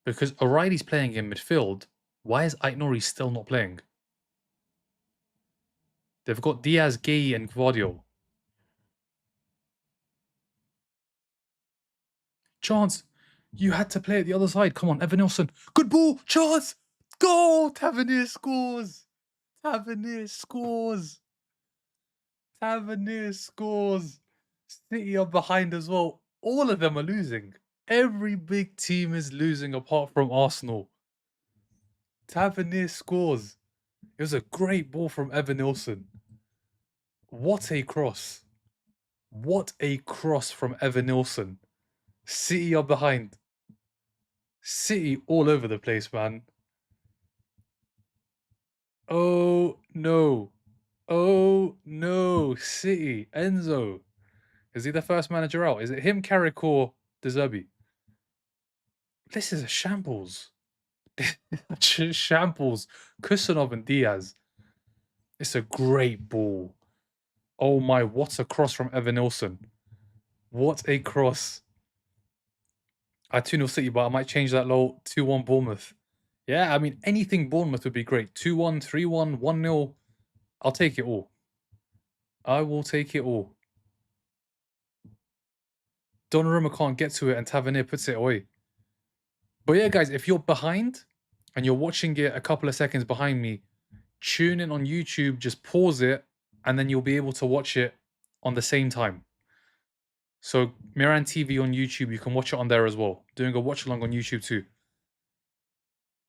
Because O'Reilly's playing in midfield, why is Aït-Nouri still not playing? They've got Diaz, Gay, and Gvardiol. Chance, you had to play at the other side. Come on, Evan Nilsson. Good ball, Chance. Goal. Tavernier scores. Tavernier scores. Tavernier scores. City are behind as well. All of them are losing. Every big team is losing apart from Arsenal. Tavernier scores. It was a great ball from Evan Nilsson. What a cross. What a cross from Evan Nilsson. City are behind. City all over the place, man. Oh, no. Oh, no. City. Enzo. Is he the first manager out? Is it him, Carrick, or De Zerbi? This is a shambles. Shambles. Kusanov and Diaz. It's a great ball. Oh my, what a cross from Evan Nilsson. What a cross. I 2-0 City, but I might change that low. 2-1 Bournemouth. Yeah, I mean, anything Bournemouth would be great. 2-1, 3-1, 1-0. I'll take it all. I will take it all. Donnarumma can't get to it and Tavernier puts it away. But yeah, guys, if you're behind and you're watching it a couple of seconds behind me, tune in on YouTube, just pause it, and then you'll be able to watch it on the same time. So Miran TV on YouTube, you can watch it on there as well. Doing a watch along on YouTube too.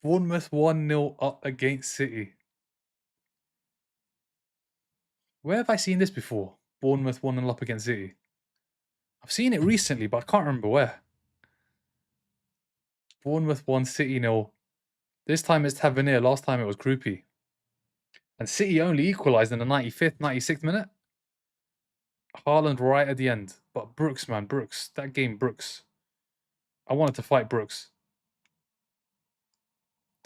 Bournemouth 1-0 up against City. Where have I seen this before? Bournemouth 1-0 up against City. I've seen it recently, but I can't remember where. Bournemouth 1, City 0. This time it's Tavernier. Last time it was Groupie. And City only equalised in the 95th, 96th minute. Haaland right at the end. But Brooks, man, Brooks. That game, Brooks. I wanted to fight Brooks.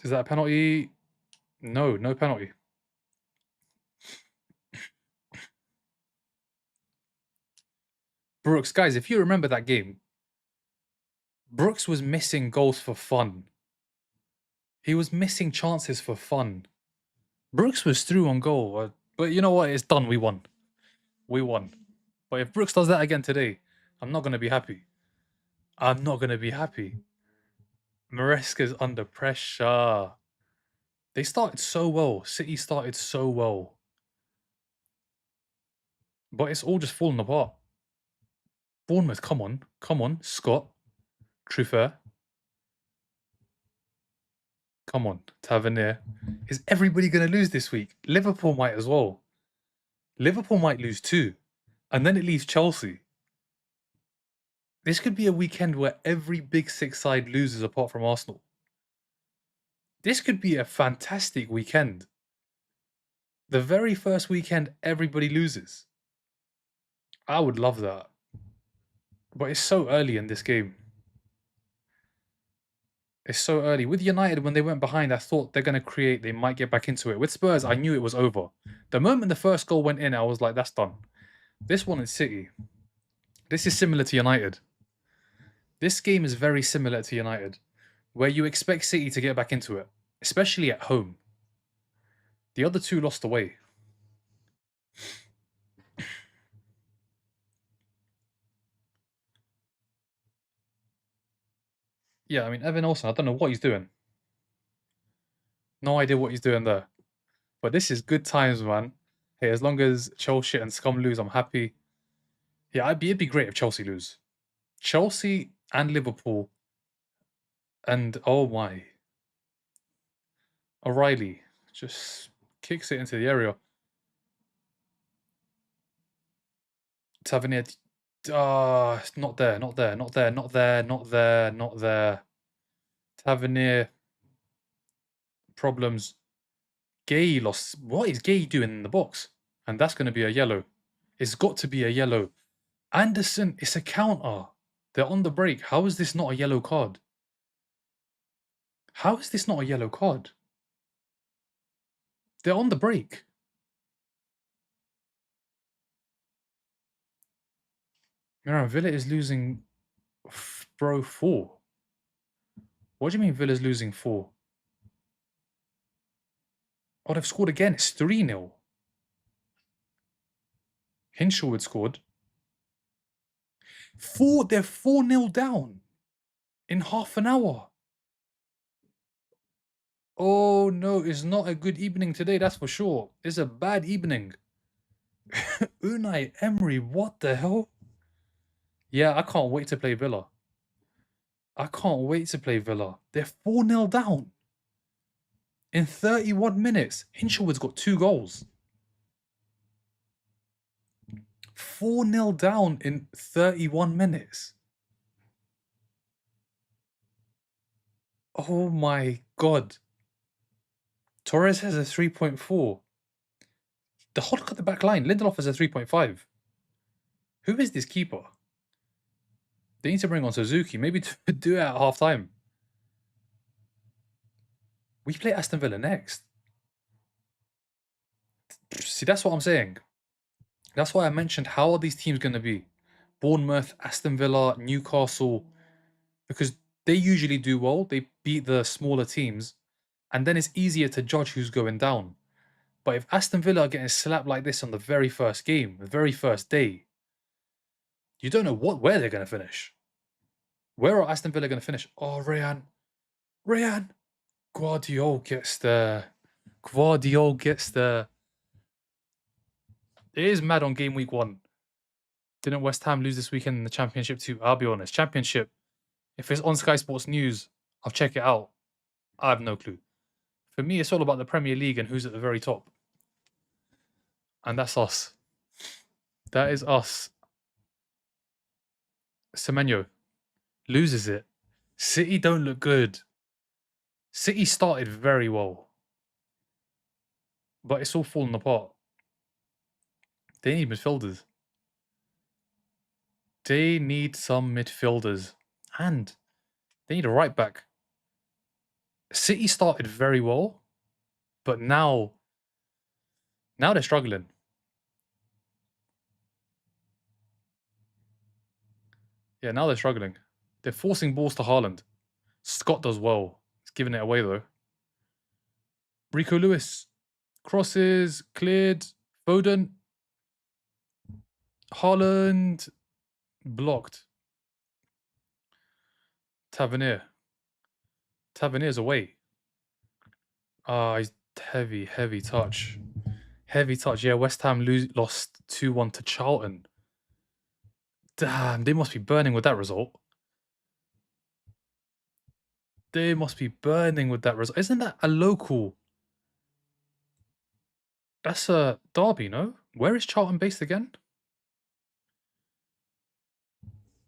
Is that a penalty? No, no penalty. Brooks, guys, if you remember that game, Brooks was missing goals for fun. He was missing chances for fun. Brooks was through on goal. But you know what? It's done. We won. We won. But if Brooks does that again today, I'm not going to be happy. I'm not going to be happy. Maresca's under pressure. They started so well. City started so well. But it's all just fallen apart. Bournemouth, come on. Come on. Scott. Truffert. Come on. Tavernier. Is everybody going to lose this week? Liverpool might as well. Liverpool might lose too. And then it leaves Chelsea. This could be a weekend where every Big Six side loses apart from Arsenal. This could be a fantastic weekend. The very first weekend, everybody loses. I would love that. But it's so early in this game. It's so early. With United, when they went behind, I thought they're going to create, they might get back into it. With Spurs, I knew it was over. The moment the first goal went in, I was like, that's done. This one is City. This is similar to United. This game is very similar to United, where you expect City to get back into it, especially at home. The other two lost away. Yeah, I mean, Evan Olsen, I don't know what he's doing. No idea what he's doing there. But this is good times, man. Hey, as long as Chelsea and Scum lose, I'm happy. Yeah, it'd be great if Chelsea lose. Chelsea and Liverpool. And, oh my. O'Reilly just kicks it into the area. Tavernier. Not there, not there, not there, not there, not there, not there. Tavernier. Problems. Gay lost. What is Gay doing in the box? And that's going to be a yellow. It's got to be a yellow. Anderson, it's a counter. They're on the break. How is this not a yellow card? How is this not a yellow card? They're on the break. Miran, Villa is losing, bro, 4. What do you mean Villa's losing 4? Oh, they've scored again. It's 3-0. Hinshelwood scored. They're 4-0 down in half an hour. Oh no, it's not a good evening today, that's for sure. It's a bad evening. Unai Emery, what the hell? Yeah, I can't wait to play Villa. I can't wait to play Villa. They're 4-0 down. In 31 minutes, Hinshelwood's got 2 goals. 4-0 down in 31 minutes. Oh my god. Torres has a 3.4. The Hulk at the back line. Lindelof has a 3.5. Who is this keeper? They need to bring on Suzuki. Maybe to do it at half time. We play Aston Villa next. See, that's what I'm saying. That's why I mentioned how are these teams going to be? Bournemouth, Aston Villa, Newcastle. Because they usually do well. They beat the smaller teams. And then it's easier to judge who's going down. But if Aston Villa are getting slapped like this on the very first game, the very first day, you don't know where they're going to finish. Where are Aston Villa going to finish? Oh, Rayan. Guardiola gets there. It is mad on game week 1. Didn't West Ham lose this weekend in the Championship too? I'll be honest. Championship, if it's on Sky Sports News, I'll check it out. I have no clue. For me, it's all about the Premier League and who's at the very top. And that's us. That is us. Semenyo loses it. City don't look good. City started very well. But it's all fallen apart. They need midfielders. They need some midfielders. And they need a right back. City started very well. But now they're struggling. Yeah, now they're struggling. They're forcing balls to Haaland. Scott does well. He's giving it away though. Rico Lewis. Crosses. Cleared. Foden. Haaland. Blocked. Tavernier. Tavernier's away. He's heavy touch. Heavy touch. Yeah, West Ham lost 2-1 to Charlton. Damn, they must be burning with that result. They must be burning with that result. Isn't that a local? That's a derby, no? Where is Charlton based again?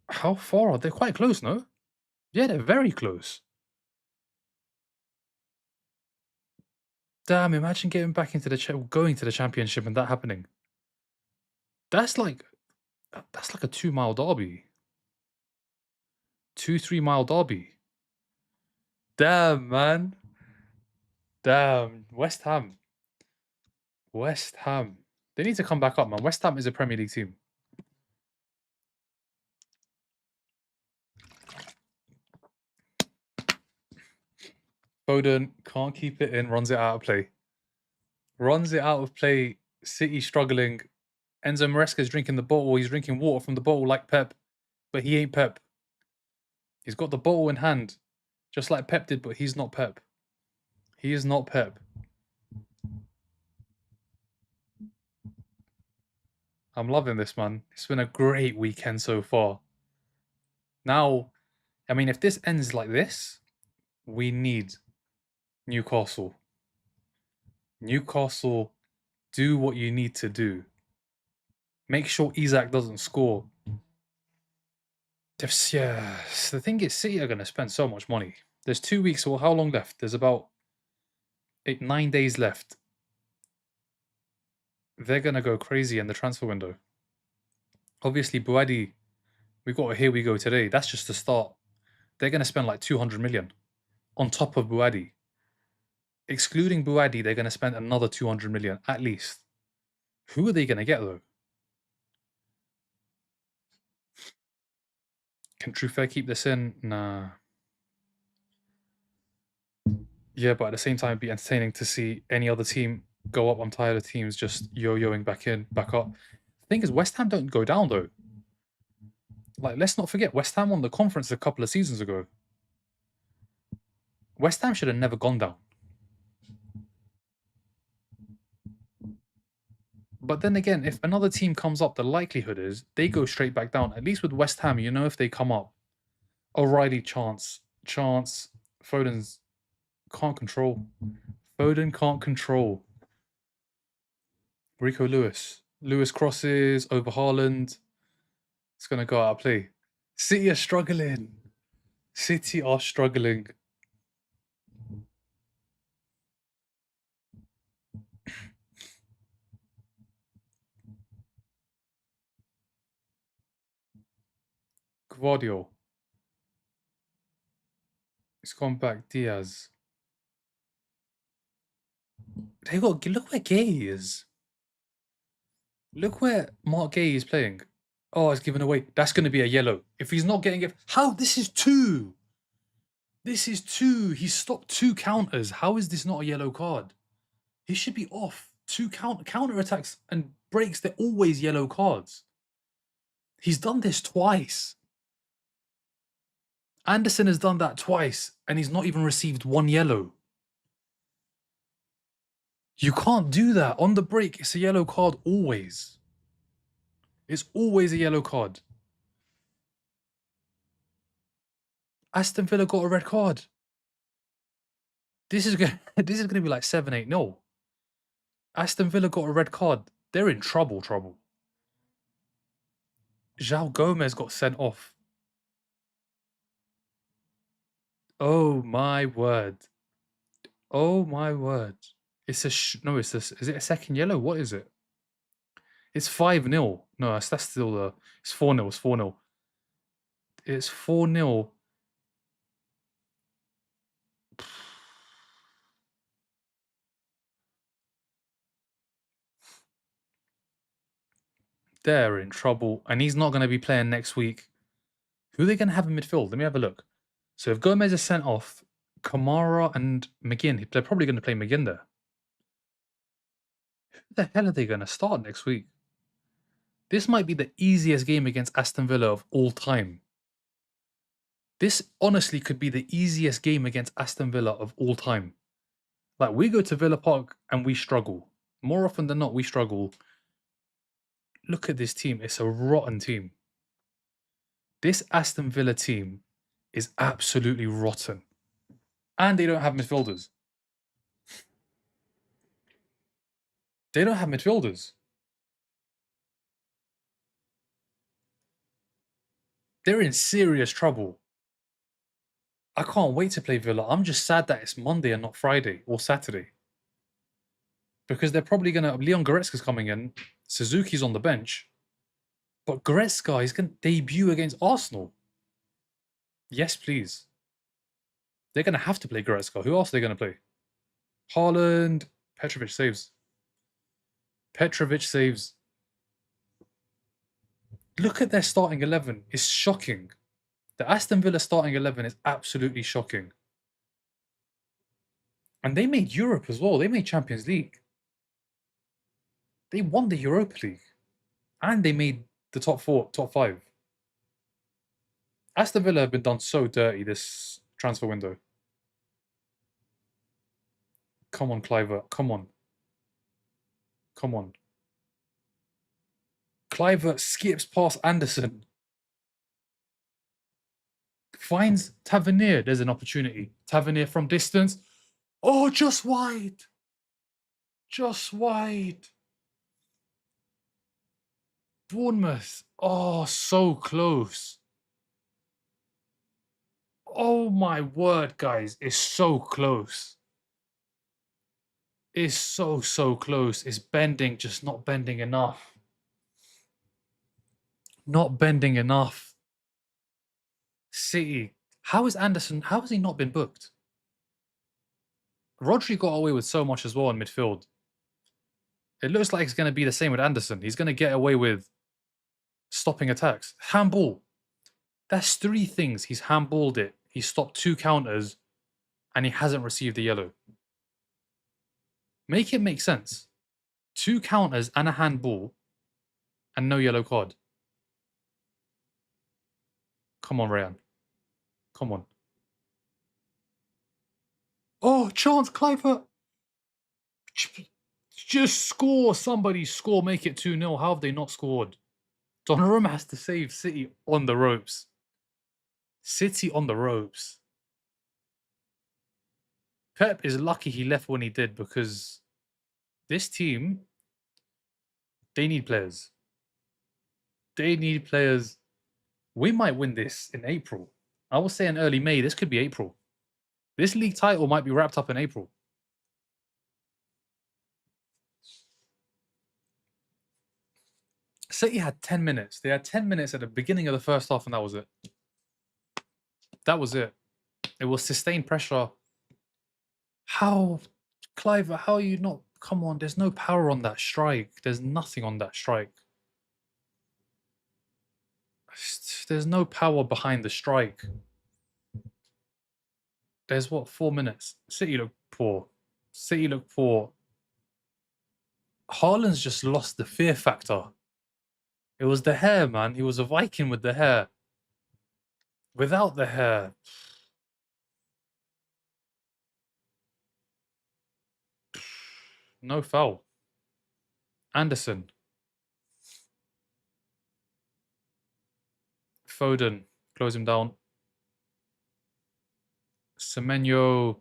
How far are they? Quite close, no? Yeah, they're very close. Damn, imagine getting back into the going to the championship and that happening. That's like a 2 mile derby. 2-3 mile derby. Damn, man. Damn. West Ham. West Ham. They need to come back up, man. West Ham is a Premier League team. Foden can't keep it in, runs it out of play. Runs it out of play. City struggling. Enzo Maresca's drinking the bottle. He's drinking water from the bottle like Pep. But he ain't Pep. He's got the bottle in hand. Just like Pep did, but he's not Pep. He is not Pep. I'm loving this, man. It's been a great weekend so far. Now, I mean, if this ends like this, we need Newcastle. Newcastle, do what you need to do. Make sure Isak doesn't score. Yeah, the thing is, City are going to spend so much money. There's 2 weeks, or how long left? There's about 9 days left. They're going to go crazy in the transfer window. Obviously, Buadi, we got a here we go today. That's just the start. They're going to spend like 200 million on top of Buadi. Excluding Buadi, they're going to spend another 200 million at least. Who are they going to get though? Can Trufair keep this in? Nah. Yeah, but at the same time, it'd be entertaining to see any other team go up. I'm tired of teams just yo-yoing back up. The thing is, West Ham don't go down though. Like, let's not forget, West Ham won the conference a couple of seasons ago. West Ham should have never gone down. But then again, if another team comes up, the likelihood is they go straight back down. At least with West Ham, you know if they come up. O'Reilly, chance. Foden's can't control. Foden can't control. Rico Lewis. Lewis crosses over Haaland. It's going to go out of play. City are struggling. City are struggling. Gvardiol. He's gone back. Diaz. They got. Look where Gay is. Look where Mark Gay is playing. Oh, it's given away. That's going to be a yellow. If he's not getting it. How? This is 2. This is 2. He stopped 2 counters. How is this not a yellow card? He should be off. 2 counter attacks and breaks. They're always yellow cards. He's done this twice. Anderson has done that twice, and he's not even received 1 yellow. You can't do that. On the break, it's a yellow card always. It's always a yellow card. Aston Villa got a red card. This is gonna be like 7-8-0. Aston Villa got a red card. They're in trouble. João Gomez got sent off. Oh my word. Oh my word. It's a no, it's this. Is it a second yellow? What is it? It's 5-0. No, that's still the. It's 4-0. It's 4-0. It's 4-0. They're in trouble, and he's not going to be playing next week. Who are they going to have in midfield? Let me have a look. So if Gomez is sent off, Kamara and McGinn, they're probably going to play McGinn there. Who the hell are they going to start next week? This might be the easiest game against Aston Villa of all time. This honestly could be the easiest game against Aston Villa of all time. Like, we go to Villa Park and we struggle. More often than not, we struggle. Look at this team. It's a rotten team. This Aston Villa team is absolutely rotten. And they don't have midfielders. They don't have midfielders. They're in serious trouble. I can't wait to play Villa. I'm just sad that it's Monday and not Friday or Saturday. Because they're probably going to... Leon Goretzka's coming in. Suzuki's on the bench. But Goretzka, he's going to debut against Arsenal. Yes, please. They're going to have to play Goretzka. Who else are they going to play? Haaland. Petrovic saves. Petrovic saves. Look at their starting 11. It's shocking. The Aston Villa starting 11 is absolutely shocking. And they made Europe as well. They made Champions League. They won the Europa League. And they made the top 5. Aston Villa have been done so dirty this transfer window. Come on, Kluivert. Come on. Come on. Kluivert skips past Anderson. Finds Tavernier. There's an opportunity. Tavernier from distance. Oh, just wide. Just wide. Bournemouth. Oh, so close. Oh my word, guys. It's so close. It's so close. It's bending, just not bending enough. Not bending enough. City. How is Anderson? How has he not been booked? Rodri got away with so much as well in midfield. It looks like it's going to be the same with Anderson. He's going to get away with stopping attacks. Handball. That's 3 things. He's handballed it. He stopped 2 counters and he hasn't received a yellow. Make it make sense. 2 counters and a handball and no yellow card. Come on, Ryan. Come on. Oh, chance, Kluivert. Just score. Somebody score. Make it 2-0. How have they not scored? Donnarumma has to save City on the ropes. City on the ropes. Pep is lucky he left when he did because this team, they need players. They need players. We might win this in April. I will say in early May. This could be April. This league title might be wrapped up in April. City had 10 minutes. They had 10 minutes at the beginning of the first half, and that was it. That was it. It was sustained pressure. How, Clive, how are you not... Come on, there's no power on that strike. There's nothing on that strike. There's no power behind the strike. There's, what, 4 minutes? City look poor. City look poor. Haaland's just lost the fear factor. It was the hair, man. He was a Viking with the hair. Without the hair... No foul. Anderson. Foden. Close him down. Semenyo.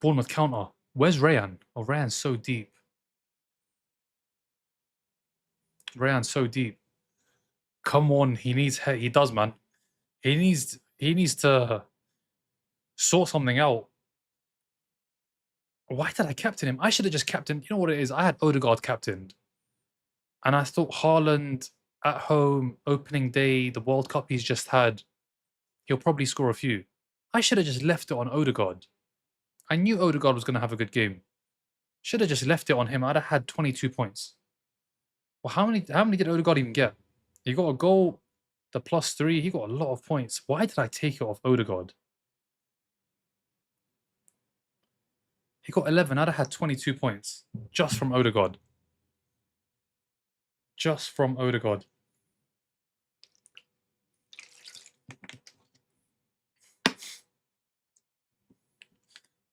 Bournemouth counter. Where's Rayan? Oh, Rayan's so deep. Rayan's so deep. Come on, he needs... He does, man. He needs to sort something out. Why did I captain him? I should have just captained... You know what it is? I had Odegaard captained. And I thought Haaland at home, opening day, the World Cup he's just had, he'll probably score a few. I should have just left it on Odegaard. I knew Odegaard was going to have a good game. Should have just left it on him. I'd have had 22 points. Well, how many did Odegaard even get? He got a goal, the +3. He got a lot of points. Why did I take it off Odegaard? He got 11. I'd have had 22 points just from Odegaard. Just from Odegaard.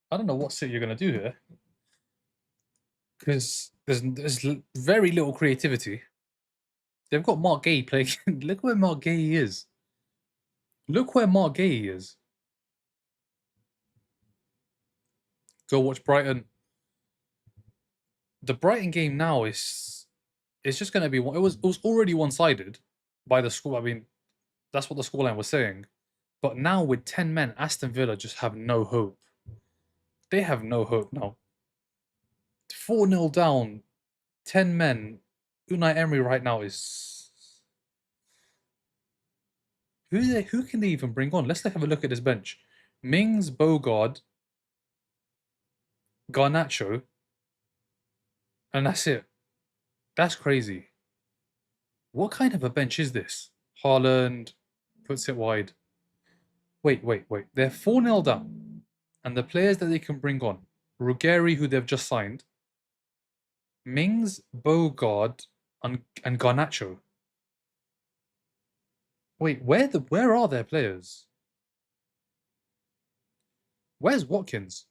I don't know what City you're going to do here. Because there's very little creativity. They've got Mark Gay playing. Look where Mark Gay is. Look where Mark Gay is. Go watch Brighton. The Brighton game now is it's just going to be it was already one-sided by the score. I mean, that's what the scoreline was saying. But now with 10 men, Aston Villa just have no hope. They have no hope now. 4-0 down, 10 men. Unai Emery right now is who can they even bring on? Let's have a look at this bench. Mings, Bogard, Garnacho, and that's it. That's crazy. What kind of a bench is this? Haaland puts it wide. Wait. They're 4-0 down. And the players that they can bring on, Ruggeri, who they've just signed, Mings, Bogard, and Garnacho. Wait, where are their players? Where's Watkins?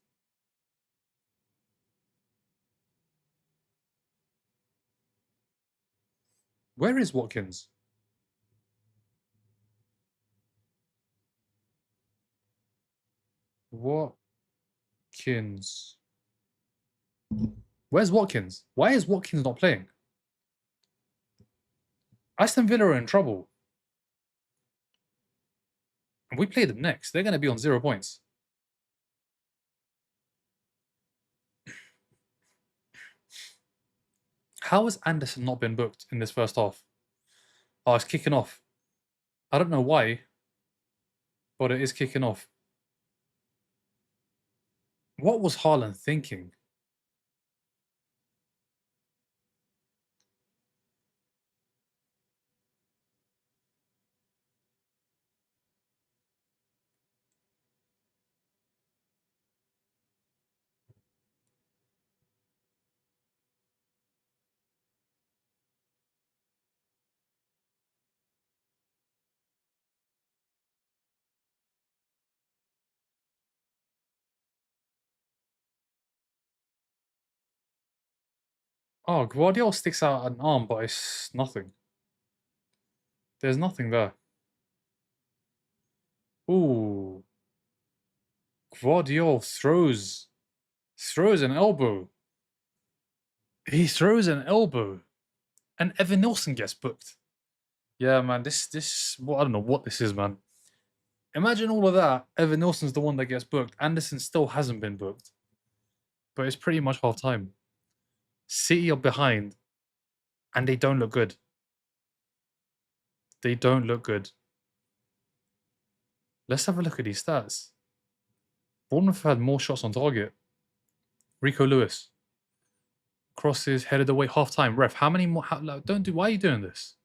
Where is Watkins? Watkins. Where's Watkins? Why is Watkins not playing? Aston Villa are in trouble. And we play them next. They're going to be on 0 points. How has Anderson not been booked in this first half? Oh, it's kicking off. I don't know why, but it is kicking off. What was Haaland thinking? Oh, Guardiola sticks out an arm, but it's nothing. There's nothing there. Ooh. Guardiola throws an elbow. He throws an elbow. And Evan Nilsson gets booked. Yeah, man, this well, I don't know what this is, man. Imagine all of that. Evan Nilsson's the one that gets booked. Anderson still hasn't been booked. But it's pretty much half time. City are behind. And they don't look good. They don't look good. Let's have a look at these stats. Bournemouth had more shots on target. Rico Lewis. Crosses, headed away, half time. Ref, how many more? Why are you doing this?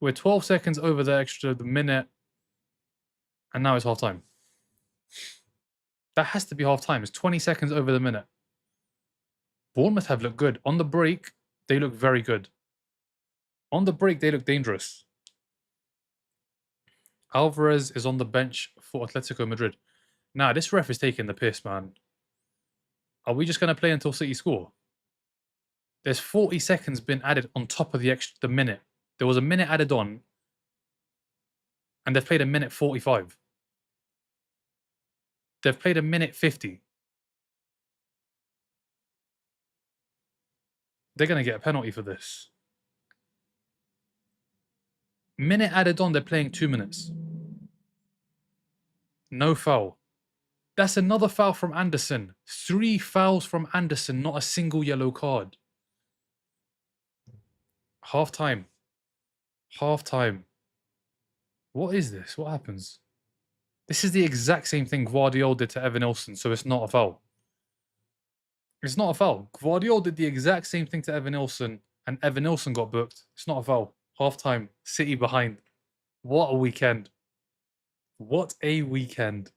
We're 12 seconds over the minute. And now it's half time. That has to be half time. It's 20 seconds over the minute. Bournemouth have looked good. On the break, they look very good. On the break, they look dangerous. Alvarez is on the bench for Atletico Madrid. Nah, this ref is taking the piss, man. Are we just going to play until City score? There's 40 seconds been added on top of the minute. There was a minute added on. And they've played a minute 45. They've played a minute 50. They're going to get a penalty for this. Minute added on, they're playing 2 minutes. No foul. That's another foul from Anderson. 3 fouls from Anderson, not a single yellow card. Half time. Half time. What is this? What happens? This is the exact same thing Guardiola did to Evan Nilsson, so it's not a foul. It's not a foul. Guardiola did the exact same thing to Evan Nilsson, and Evan Nilsson got booked. It's not a foul. Half time. City behind. What a weekend. What a weekend.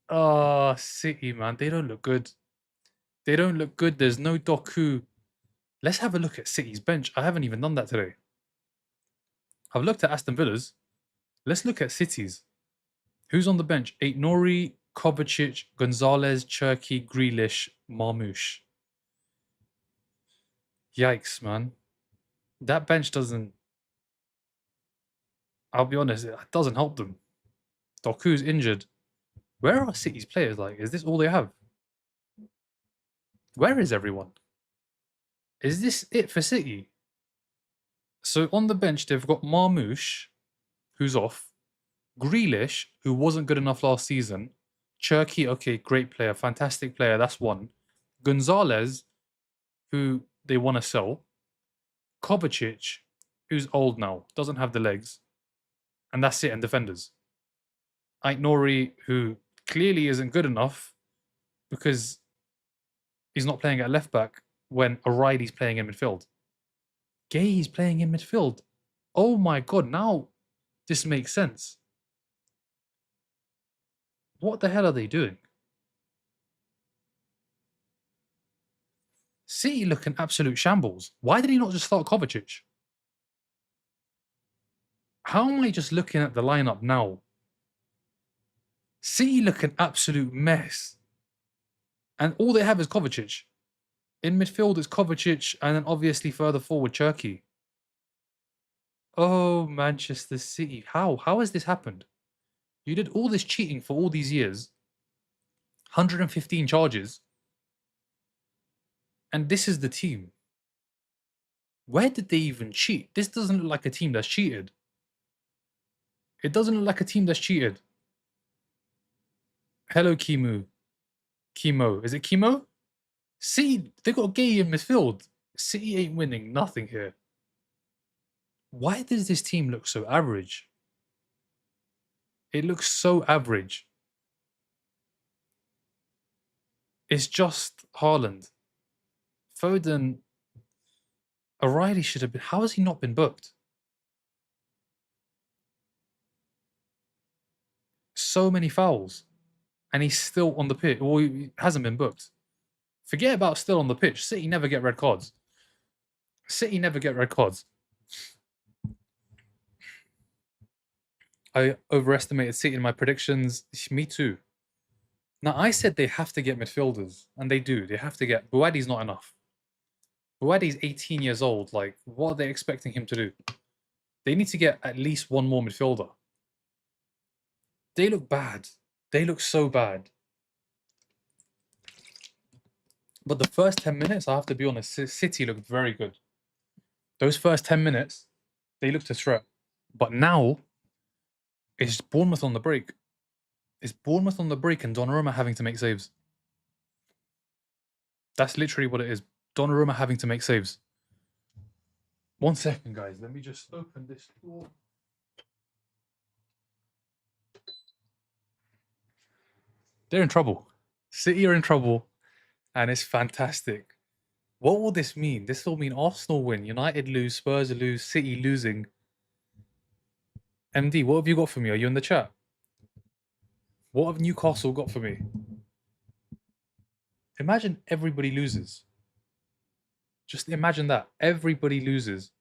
Ah, City, man. They don't look good. They don't look good. There's no Doku. Let's have a look at City's bench. I haven't even done that today. I've looked at Aston Villa's. Let's look at City's. Who's on the bench? Aitnori, Kovacic, Gonzalez, Cherki, Grealish, Marmoush. Yikes, man. That bench doesn't... I'll be honest, it doesn't help them. Doku's injured. Where are City's players? Like, is this all they have? Where is everyone? Is this it for City? So on the bench, they've got Marmoush, who's off. Grealish, who wasn't good enough last season. Cherky, okay, great player, fantastic player, that's one. Gonzalez, who they want to sell. Kovacic, who's old now, doesn't have the legs. And that's it, and defenders. Ait Nori, who clearly isn't good enough because he's not playing at left back when O'Reilly's playing in midfield. Gay's playing in midfield. Oh my god, now this makes sense. What the hell are they doing? City look an absolute shambles. Why did he not just start Kovacic? How am I just looking at the lineup now? City look an absolute mess. And all they have is Kovacic. In midfield, it's Kovacic, and then obviously further forward, Cherky. Oh, Manchester City. How? How has this happened? You did all this cheating for all these years. 115 charges. And this is the team. Where did they even cheat? This doesn't look like a team that's cheated. It doesn't look like a team that's cheated. Hello, Kimu. Chemo. Is it Chemo? City, they got Gay in midfield. City ain't winning nothing here. Why does this team look so average? It looks so average. It's just Haaland. Foden. O'Reilly should have been... How has he not been booked? So many fouls. And he's still on the pitch. Well, he hasn't been booked. Forget about still on the pitch. City never get red cards. City never get red cards. I overestimated City in my predictions. Me too. Now, I said they have to get midfielders. And they do. They have to get... Buadi's not enough. Buadi's 18 years old. Like, what are they expecting him to do? They need to get at least one more midfielder. They look bad. They look so bad. But the first 10 minutes, I have to be honest, City looked very good. Those first 10 minutes, they looked a threat. But now, it's Bournemouth on the break. It's Bournemouth on the break and Donnarumma having to make saves. That's literally what it is. Donnarumma having to make saves. 1 second, guys. Let me just open this door. They're in trouble. City are in trouble. And it's fantastic. What will this mean? This will mean Arsenal win, United lose, Spurs lose, City losing. MD, what have you got for me? Are you in the chat? What have Newcastle got for me? Imagine everybody loses. Just imagine that. Everybody loses.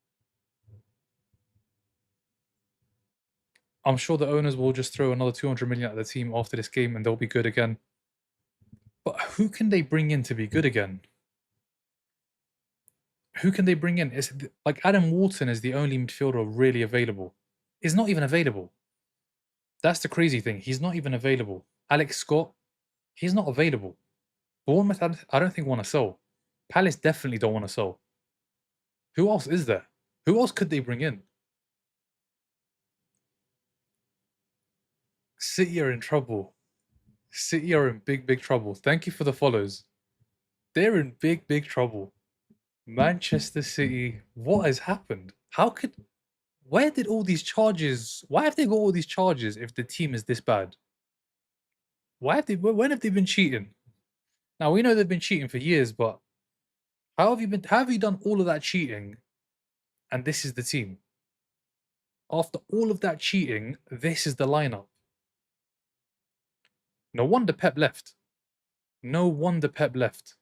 I'm sure the owners will just throw another 200 million at the team after this game and they'll be good again. But who can they bring in to be good again? Who can they bring in? It's like Adam Wharton is the only midfielder really available. He's not even available. That's the crazy thing. He's not even available. Alex Scott, he's not available. Bournemouth, I don't think want to sell. Palace definitely don't want to sell. Who else is there? Who else could they bring in? City are in trouble. City are in big, big trouble. Thank you for the follows. They're in big, big trouble. Manchester City, what has happened? Where did all these charges, why have they got all these charges if the team is this bad? When have they been cheating? Now, we know they've been cheating for years, but how have you done all of that cheating and this is the team? After all of that cheating, this is the lineup. No wonder Pep left. No wonder Pep left.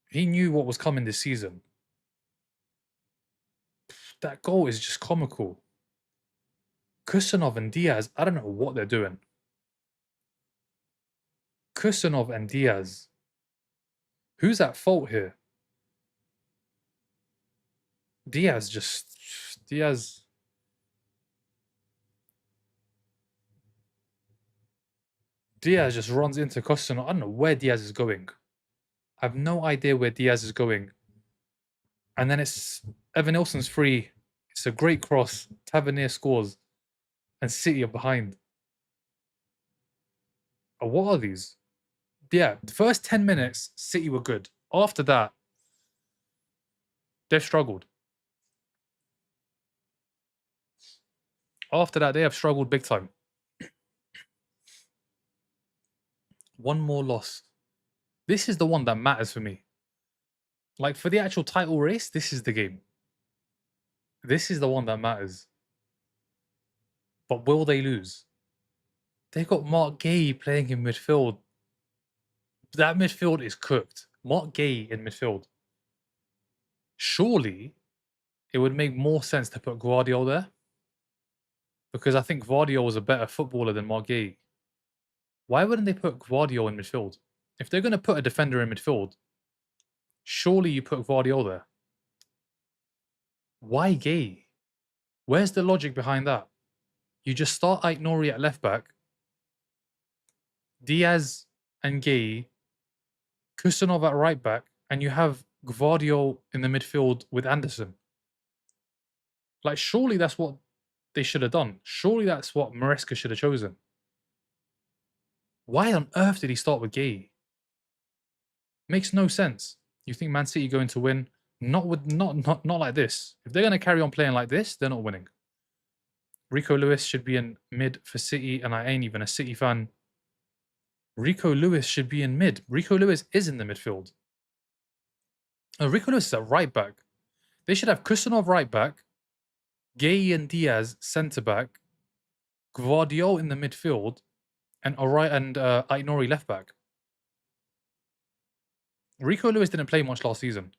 He knew what was coming this season. That goal is just comical. Kusanov and Diaz, I don't know what they're doing. Kusanov and Diaz. Who's at fault here? Diaz just... Diaz just runs into Costa. I don't know where Diaz is going. I have no idea where Diaz is going. And then it's Evan Nilsson's free. It's a great cross. Tavernier scores. And City are behind. What are these? Yeah, the first 10 minutes, City were good. After that, they've struggled. After that, they have struggled big time. One more loss. This is the one that matters for me. Like, for the actual title race, this is the game. This is the one that matters. But will they lose? They've got Mark Gay playing in midfield. That midfield is cooked. Mark Gay in midfield. Surely, it would make more sense to put Guardiola there. Because I think Guardiola was a better footballer than Mark Gay. Why wouldn't they put Guardiola in midfield? If they're going to put a defender in midfield, surely you put Guardiola there. Why Gay? Where's the logic behind that? You just start Aït-Nouri at left back, Diaz and Gay, Kusanov at right back, and you have Gvardiol in the midfield with Anderson. Like, surely that's what they should have done. Surely that's what Maresca should have chosen. Why on earth did he start with Gay? Makes no sense. You think Man City going to win? Not like this. If they're going to carry on playing like this, they're not winning. Rico Lewis should be in mid for City, and I ain't even a City fan. Rico Lewis should be in mid. Rico Lewis is in the midfield. Rico Lewis is at right back. They should have Kusanov right back, Gay and Diaz centre back, Gvardiol in the midfield, and Aït-Nouri left back. Rico Lewis didn't play much last season.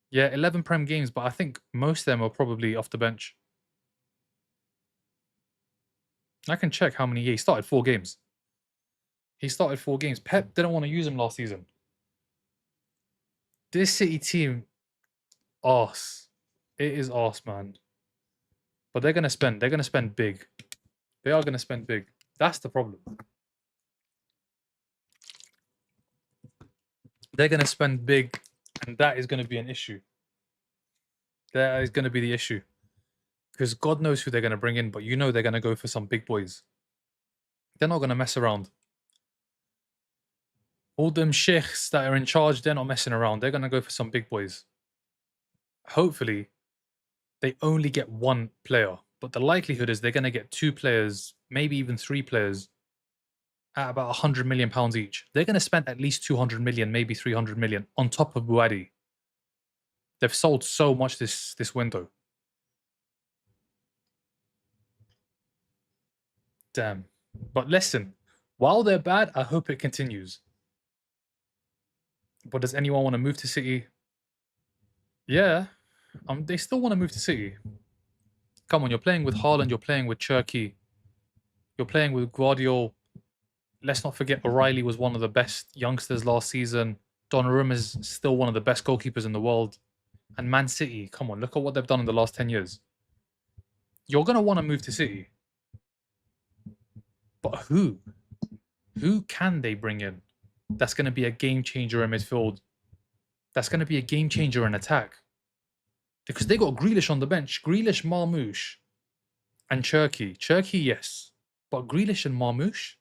Yeah, 11 Prem games, but I think most of them are probably off the bench. I can check how many. He started 4 games. He started 4 games. Pep didn't want to use him last season. This City team, arse. It is arse, man. But they're going to spend. They're going to spend big. They are going to spend big. That's the problem. They're going to spend big, and that is going to be an issue. That is going to be the issue. Because God knows who they're going to bring in, but you know they're going to go for some big boys. They're not going to mess around. All them sheikhs that are in charge, they're not messing around. They're going to go for some big boys. Hopefully, they only get 1 player. But the likelihood is they're going to get 2 players, maybe even 3 players, at about £100 million each. They're going to spend at least 200 million, maybe 300 million on top of Buadi. They've sold so much this window. Damn. But listen, while they're bad, I hope it continues. But does anyone want to move to City? Yeah. They still want to move to City. Come on, you're playing with Haaland, you're playing with Cherki, you're playing with Guardiola. Let's not forget O'Reilly was one of the best youngsters last season. Donnarumma is still one of the best goalkeepers in the world. And Man City, come on, look at what they've done in the last 10 years. You're going to want to move to City. But who? Who can they bring in that's going to be a game changer in midfield? That's going to be a game changer in attack? Because they got Grealish on the bench. Grealish, Marmoush, and Cherki. Cherki, yes. But Grealish and Marmoush?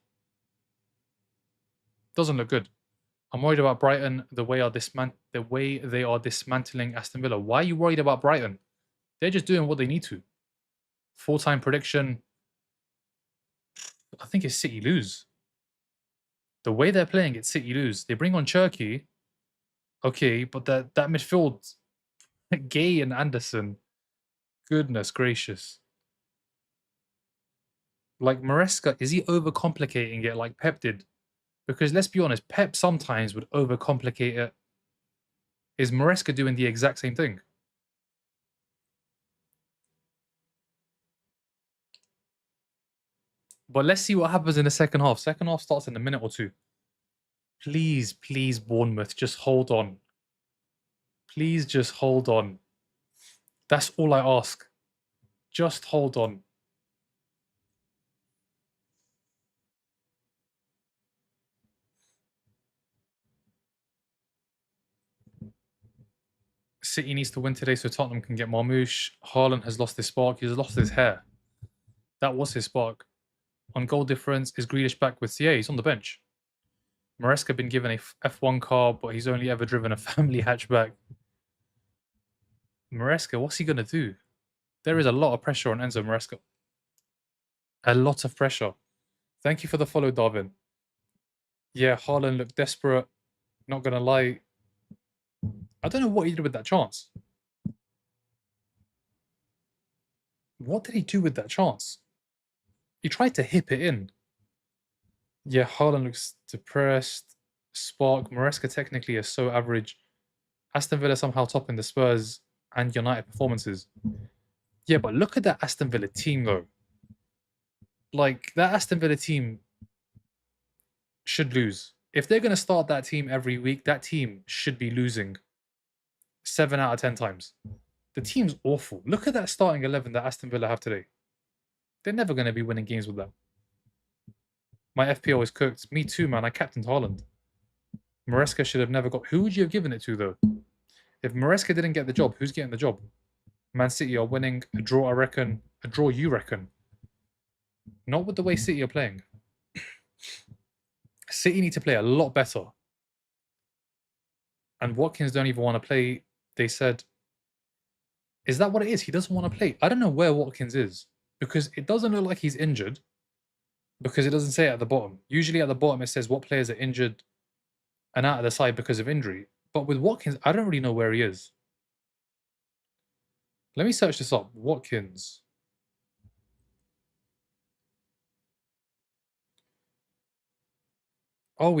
Doesn't look good. I'm worried about Brighton, the way they are dismantling Aston Villa. Why are you worried about Brighton? They're just doing what they need to. Full-time prediction. I think it's City lose. The way they're playing, it's City lose. They bring on Cherki. Okay, but that midfield, Gay and Anderson. Goodness gracious. Like Maresca, is he overcomplicating it like Pep did? Because let's be honest, Pep sometimes would overcomplicate it. Is Maresca doing the exact same thing? But let's see what happens in the second half. Second half starts in a minute or 2. Please, please, Bournemouth, just hold on. Please just hold on. That's all I ask. Just hold on. City needs to win today so Tottenham can get Marmoush. Haaland has lost his spark. He's lost his hair. That was his spark. On goal difference, is Grealish back with CA? He's on the bench. Maresca been given a F1 car, but he's only ever driven a family hatchback. Maresca, what's he going to do? There is a lot of pressure on Enzo Maresca. A lot of pressure. Thank you for the follow, Darwin. Yeah, Haaland looked desperate. Not going to lie. I don't know what he did with that chance. What did he do with that chance? He tried to hip it in. Yeah, Haaland looks depressed. Spark. Maresca technically is so average. Aston Villa somehow topping the Spurs and United performances. Yeah, but look at that Aston Villa team, though. Like, that Aston Villa team should lose. If they're going to start that team every week, that team should be losing 7 out of 10 times. The team's awful. Look at that starting 11 that Aston Villa have today. They're never going to be winning games with that. My FPL is cooked. Me too, man. I captained Haaland. Maresca should have never got... Who would you have given it to, though? If Maresca didn't get the job, who's getting the job? Man City are winning. A draw, I reckon. A draw, you reckon. Not with the way City are playing. City need to play a lot better. And Watkins don't even want to play. They said... Is that what it is? He doesn't want to play. I don't know where Watkins is. Because it doesn't look like he's injured. Because it doesn't say it at the bottom. Usually at the bottom it says what players are injured and out of the side because of injury. But with Watkins, I don't really know where he is. Let me search this up. Watkins. Oh,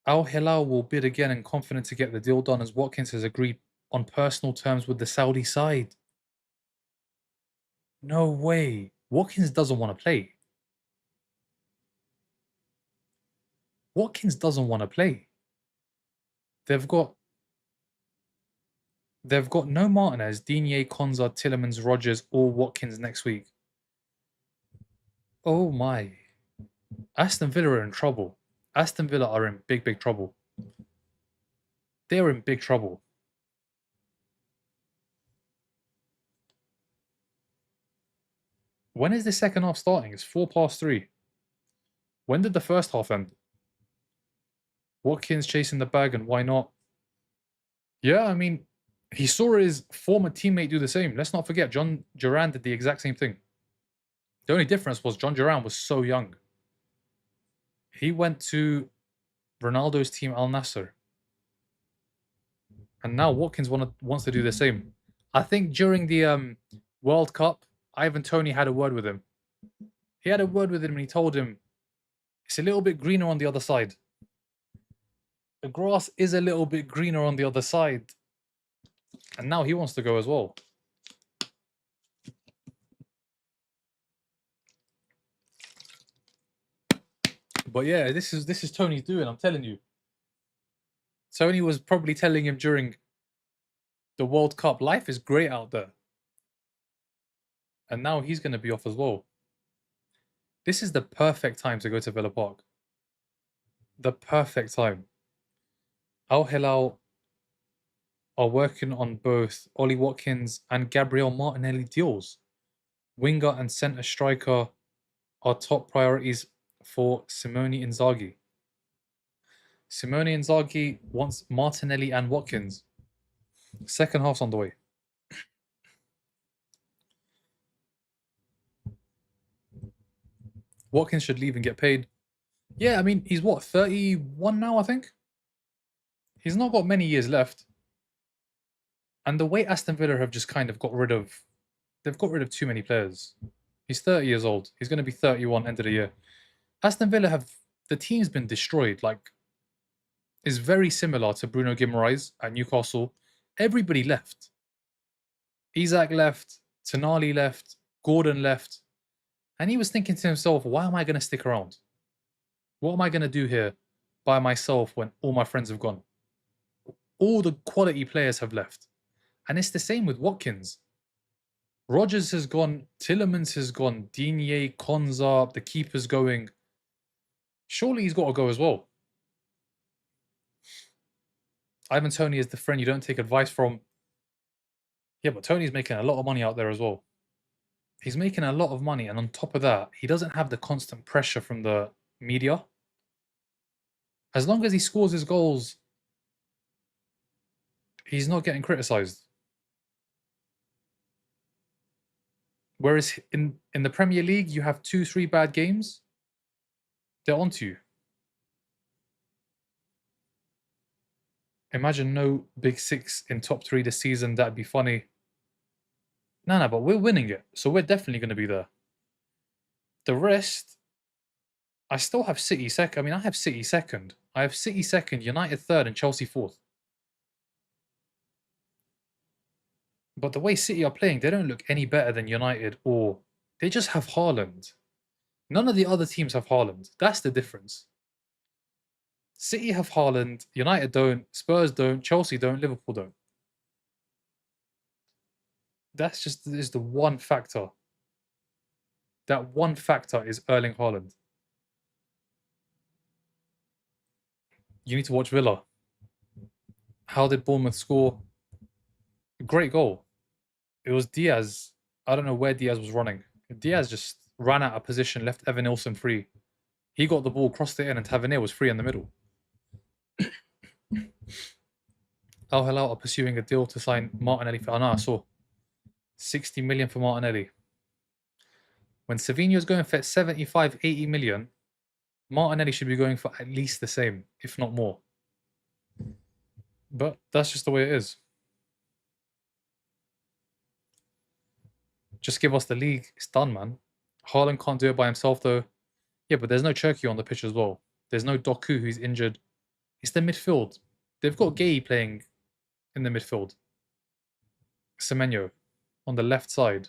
Al Hilal will bid again and confident to get the deal done as Watkins has agreed on personal terms with the Saudi side. No way. Watkins doesn't want to play. Watkins doesn't want to play. They've got no Martinez, Digne, Konza, Tillemans, Rogers, or Watkins next week. Oh my. Aston Villa are in trouble. Aston Villa are in big, big trouble. They're in big trouble. When is the second half starting? It's 3:04. When did the first half end? Watkins chasing the bag, and why not? Yeah, I mean, he saw his former teammate do the same. Let's not forget, John Duran did the exact same thing. The only difference was John Duran was so young. He went to Ronaldo's team Al Nassr. And now Watkins wants to do the same. I think during the World Cup, Ivan Toney had a word with him. He had a word with him and he told him, it's a little bit greener on the other side. The grass is a little bit greener on the other side. And now he wants to go as well. But yeah, this is Tony's doing, I'm telling you. Tony was probably telling him during the World Cup, life is great out there. And now he's going to be off as well. This is the perfect time to go to Villa Park. The perfect time. Al Hilal are working on both Ollie Watkins and Gabriel Martinelli deals. Winger and centre striker are top priorities for Simone Inzaghi. Simone Inzaghi wants Martinelli and Watkins. Second half's on the way. Watkins should leave and get paid. Yeah, I mean, he's what, 31 now, I think? He's not got many years left. And the way Aston Villa have just kind of got rid of... They've got rid of too many players. He's 30 years old. He's going to be 31 end of the year. Aston Villa have... The team's been destroyed. Like, is very similar to Bruno Guimaraes at Newcastle. Everybody left. Isak left. Tonali left. Gordon left. And he was thinking to himself, why am I going to stick around? What am I going to do here by myself when all my friends have gone? All the quality players have left. And it's the same with Watkins. Rodgers has gone, Tillemans has gone, Digne, Konza, the keeper's going. Surely he's got to go as well. Ivan Toney is the friend you don't take advice from. Yeah, but Tony's making a lot of money out there as well. He's making a lot of money, and on top of that, he doesn't have the constant pressure from the media. As long as he scores his goals, he's not getting criticised. Whereas in the Premier League, you have 2-3 bad games, they're onto you. Imagine no Big Six in top 3 this season. That'd be funny. No, but we're winning it, so we're definitely going to be there. The rest, I still have City second. I mean, I have City second. I have City second, United third, and Chelsea fourth. But the way City are playing, they don't look any better than United, or they just have Haaland. None of the other teams have Haaland. That's the difference. City have Haaland, United don't, Spurs don't, Chelsea don't, Liverpool don't. That's just is the one factor. That one factor is Erling Haaland. You need to watch Villa. How did Bournemouth score? Great goal. It was Diaz. I don't know where Diaz was running. Diaz just ran out of position, left Evan Nilsson free. He got the ball, crossed it in, and Tavernier was free in the middle. Al Hilal are pursuing a deal to sign Martinelli for... I saw 60 million for Martinelli. When Savinho's going for 75, 80 million, Martinelli should be going for at least the same, if not more. But that's just the way it is. Just give us the league. It's done, man. Haaland can't do it by himself, though. Yeah, but there's no Cherki on the pitch as well. There's no Doku who's injured. It's the midfield. They've got Gay playing in the midfield. Semenyo on the left side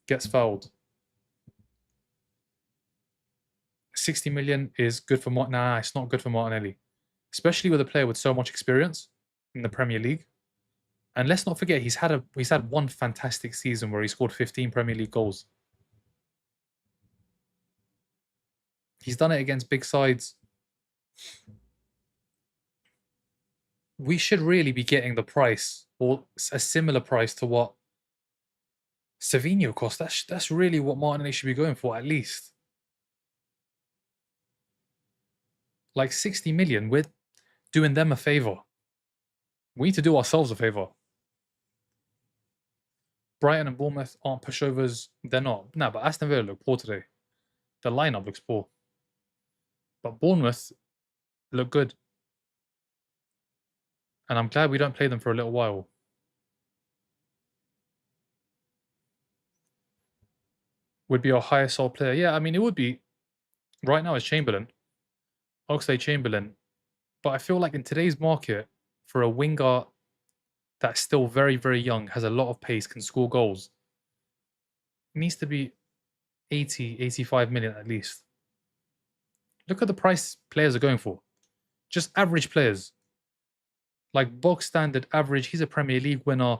gets fouled. 60 million is good for Martinelli. Nah, it's not good for Martinelli. Especially with a player with so much experience in the Premier League. And let's not forget, he's had one fantastic season where he scored 15 Premier League goals. He's done it against big sides. We should really be getting the price, or a similar price to what Savinho cost. That's really what Martinelli should be going for, at least. Like 60 million, we're doing them a favour. We need to do ourselves a favour. Brighton and Bournemouth aren't pushovers. They're not. No, but Aston Villa look poor today. The lineup looks poor. But Bournemouth look good. And I'm glad we don't play them for a little while. Would be our highest sold player. Yeah, I mean, it would be. Right now it's Chamberlain. Oxlade-Chamberlain. But I feel like in today's market, for a winger that's still very, very young, has a lot of pace, can score goals, it needs to be 80, 85 million at least. Look at the price players are going for. Just average players. Like box standard average. He's a Premier League winner.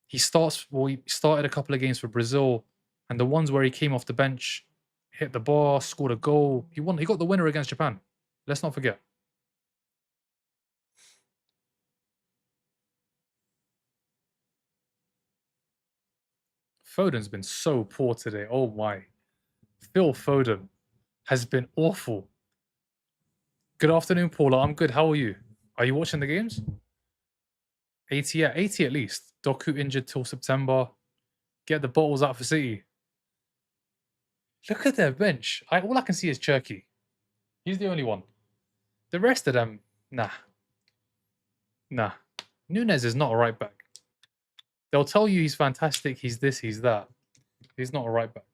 He started a couple of games for Brazil. And the ones where he came off the bench, hit the bar, scored a goal. He got the winner against Japan. Let's not forget. Foden's been so poor today. Oh my. Phil Foden has been awful. Good afternoon, Paula. I'm good. How are you? Are you watching the games? 80, yeah, 80 at least. Doku injured till September. Get the bottles out for City. Look at their bench. All I can see is Cherki. He's the only one. The rest of them, nah. Nah. Nunes is not a right back. They'll tell you he's fantastic, he's this, he's that. He's not a right back.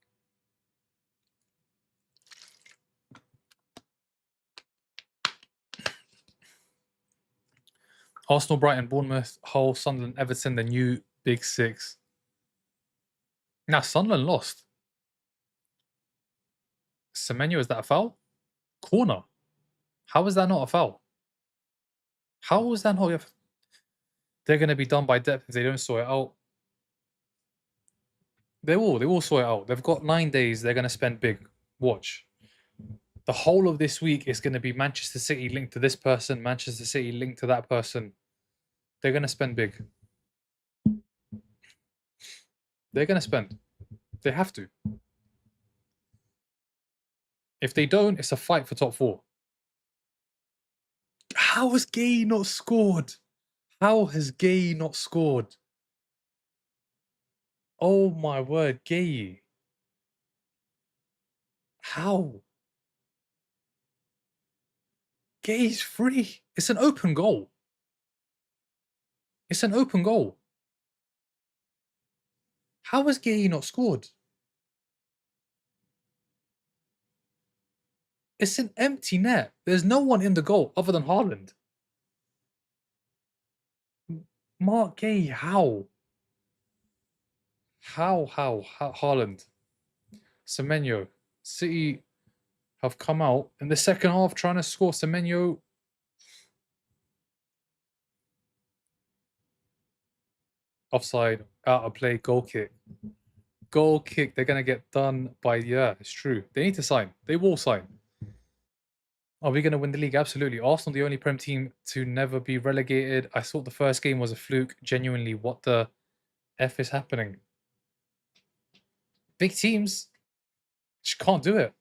Arsenal, Brighton, Bournemouth, Hull, Sunderland, Everton, the new Big Six. Now, Sunderland lost. Semenyo, is that a foul? Corner. How is that not a foul? How is that not? They're going to be done by depth if they don't sort it out. They will sort it out. They've got 9 days. They're going to spend big. Watch. The whole of this week is going to be Manchester City linked to this person, Manchester City linked to that person. They're going to spend big. They're going to spend. They have to. If they don't, it's a fight for top 4. How has Gay not scored? How has Gay not scored? Oh my word, Gay. How? Gay's free. It's an open goal. It's an open goal. How has Gay not scored? It's an empty net. There's no one in the goal other than Haaland. Mark Gay, how? How Haaland? Semenyo. City have come out in the second half trying to score. Semenyo. Offside, out of play, goal kick. Goal kick, they're going to get done by, yeah, it's true. They need to sign. They will sign. Are we going to win the league? Absolutely. Arsenal, the only Prem team to never be relegated. I thought the first game was a fluke. Genuinely, what the F is happening? Big teams just can't do it.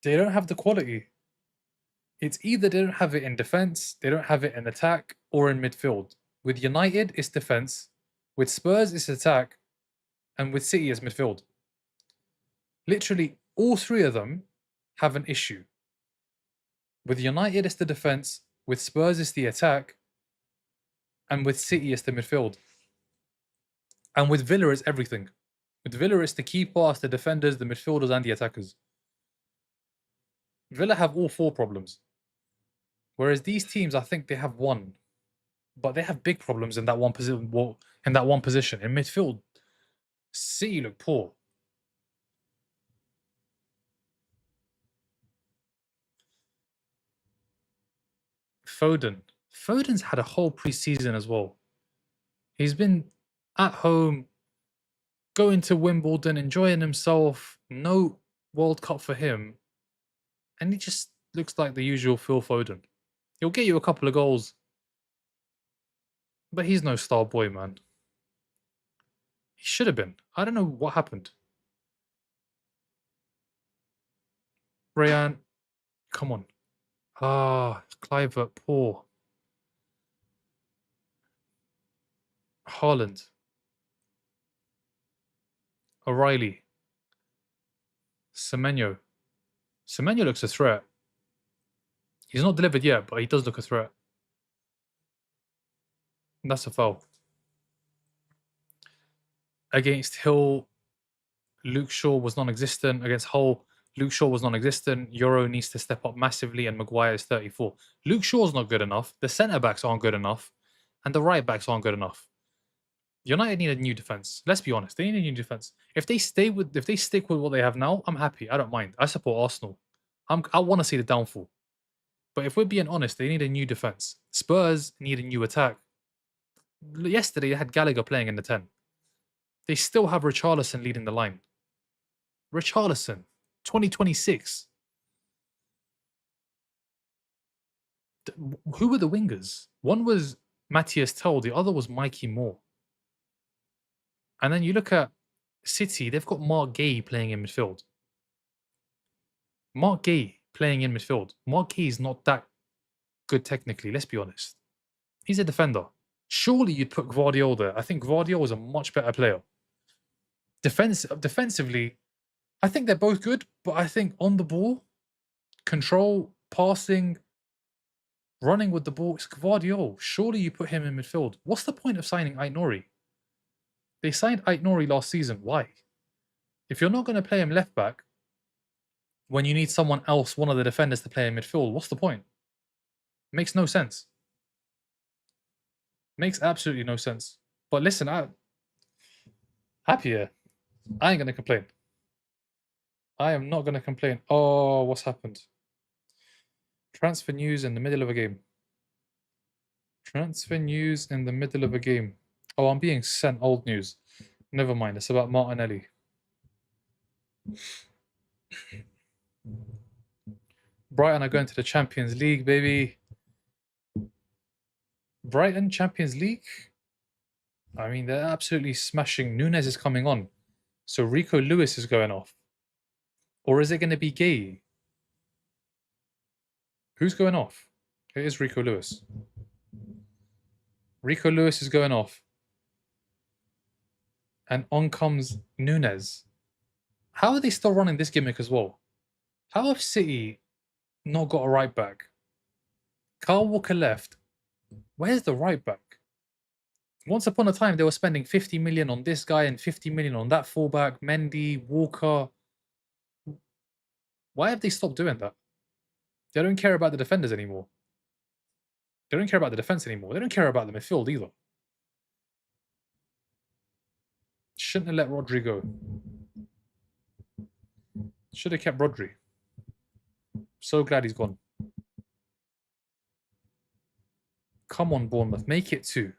They don't have the quality. It's either they don't have it in defense, they don't have it in attack, or in midfield. With United, it's defense. With Spurs, it's attack. And with City, it's midfield. Literally, all 3 of them have an issue. With United, it's the defense. With Spurs, it's the attack. And with City, it's the midfield. And with Villa, it's everything. With Villa, it's the keeper, it's the defenders, the midfielders, and the attackers. Villa have all 4 problems. Whereas these teams, I think they have 1. But they have big problems in that one position. In midfield, City look poor. Foden's had a whole preseason as well. He's been at home, going to Wimbledon, enjoying himself. No World Cup for him. And he just looks like the usual Phil Foden. He'll get you a couple of goals. But he's no star boy, man. He should have been. I don't know what happened. Rayan, come on. Clivert, poor. Haaland. O'Reilly. Semenyo. Semenyo looks a threat. He's not delivered yet, but he does look a threat. And that's a foul. Against Hill, Luke Shaw was non-existent. Against Hull, Luke Shaw was non-existent. Euro needs to step up massively, and Maguire is 34. Luke Shaw's not good enough. The centre-backs aren't good enough. And the right-backs aren't good enough. United need a new defense. Let's be honest. They need a new defense. If they stick with what they have now, I'm happy. I don't mind. I support Arsenal. I want to see the downfall. But if we're being honest, they need a new defense. Spurs need a new attack. Yesterday, they had Gallagher playing in the 10. They still have Richarlison leading the line. Richarlison, 2026. Who were the wingers? One was Matthias Tell, the other was Mikey Moore. And then you look at City, they've got Mark Gay playing in midfield. Mark Gay playing in midfield. Mark Gay is not that good technically, let's be honest. He's a defender. Surely you'd put Guardiola there. I think Guardiola is a much better player. Defensively, I think they're both good, but I think on the ball, control, passing, running with the ball, it's Guardiola. Surely you put him in midfield. What's the point of signing Aït-Nouri? They signed Aït-Nouri last season. Why? If you're not going to play him left back, when you need someone else, one of the defenders, to play in midfield, what's the point? Makes no sense. Makes absolutely no sense. But listen, I'm happy here. I ain't going to complain. I am not going to complain. Oh, what's happened? Transfer news in the middle of a game. Transfer news in the middle of a game. Oh, I'm being sent old news. Never mind, it's about Martinelli. Brighton are going to the Champions League, baby. Brighton, Champions League? I mean, they're absolutely smashing. Nunes is coming on. So Rico Lewis is going off. Or is it going to be Gay? Who's going off? It is Rico Lewis. Rico Lewis is going off. And on comes Nunes. How are they still running this gimmick as well? How have City not got a right back? Kyle Walker left. Where's the right back? Once upon a time, they were spending 50 million on this guy and 50 million on that fullback, Mendy, Walker. Why have they stopped doing that? They don't care about the defenders anymore. They don't care about the defense anymore. They don't care about the midfield either. Shouldn't have let Rodri go. Should have kept Rodri. So glad he's gone. Come on, Bournemouth. Make it 2.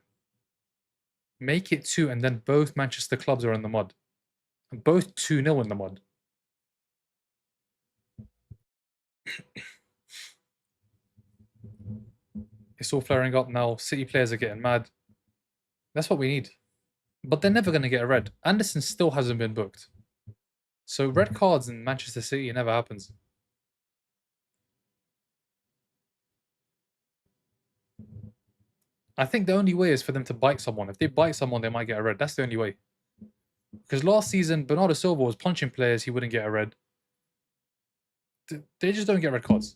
Make it 2, and then both Manchester clubs are in the mud. Both 2-0 in the mud. It's all flaring up now. City players are getting mad. That's what we need. But they're never going to get a red. Anderson still hasn't been booked. So red cards in Manchester City never happens. I think the only way is for them to bite someone. If they bite someone, they might get a red. That's the only way. Because last season, Bernardo Silva was punching players. He wouldn't get a red. They just don't get red cards.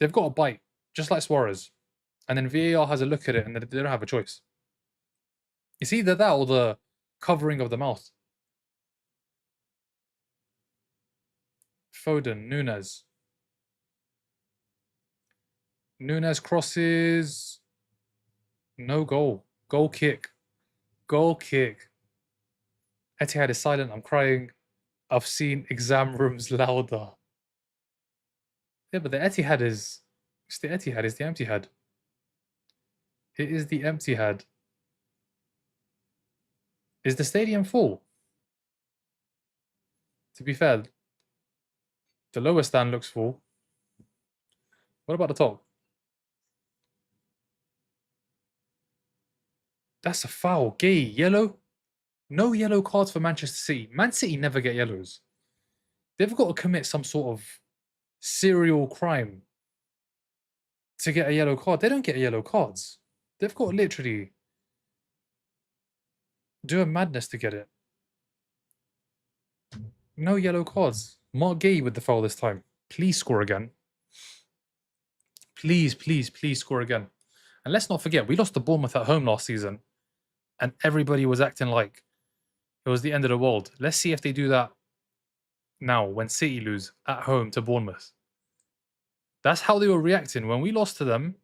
They've got a bite, just like Suarez. And then VAR has a look at it and they don't have a choice. It's either that or the covering of the mouth. Foden, Nunes. Nunes crosses. No goal. Goal kick. Goal kick. Etihad is silent. I'm crying. I've seen exam rooms louder. Yeah, but the Etihad is... It's the Etihad. It's the Emptyhad. It is the Emptyhad. Is the stadium full? To be fair, the lower stand looks full. What about the top? That's a foul. Gay. Yellow? No yellow cards for Manchester City. Man City never get yellows. They've got to commit some sort of serial crime to get a yellow card. They don't get yellow cards. They've got to literally do a madness to get it. No yellow cards. Mark Gay with the foul this time. Please score again. Please, please, please score again. And let's not forget, we lost to Bournemouth at home last season. And everybody was acting like it was the end of the world. Let's see if they do that now when City lose at home to Bournemouth. That's how they were reacting. When we lost to them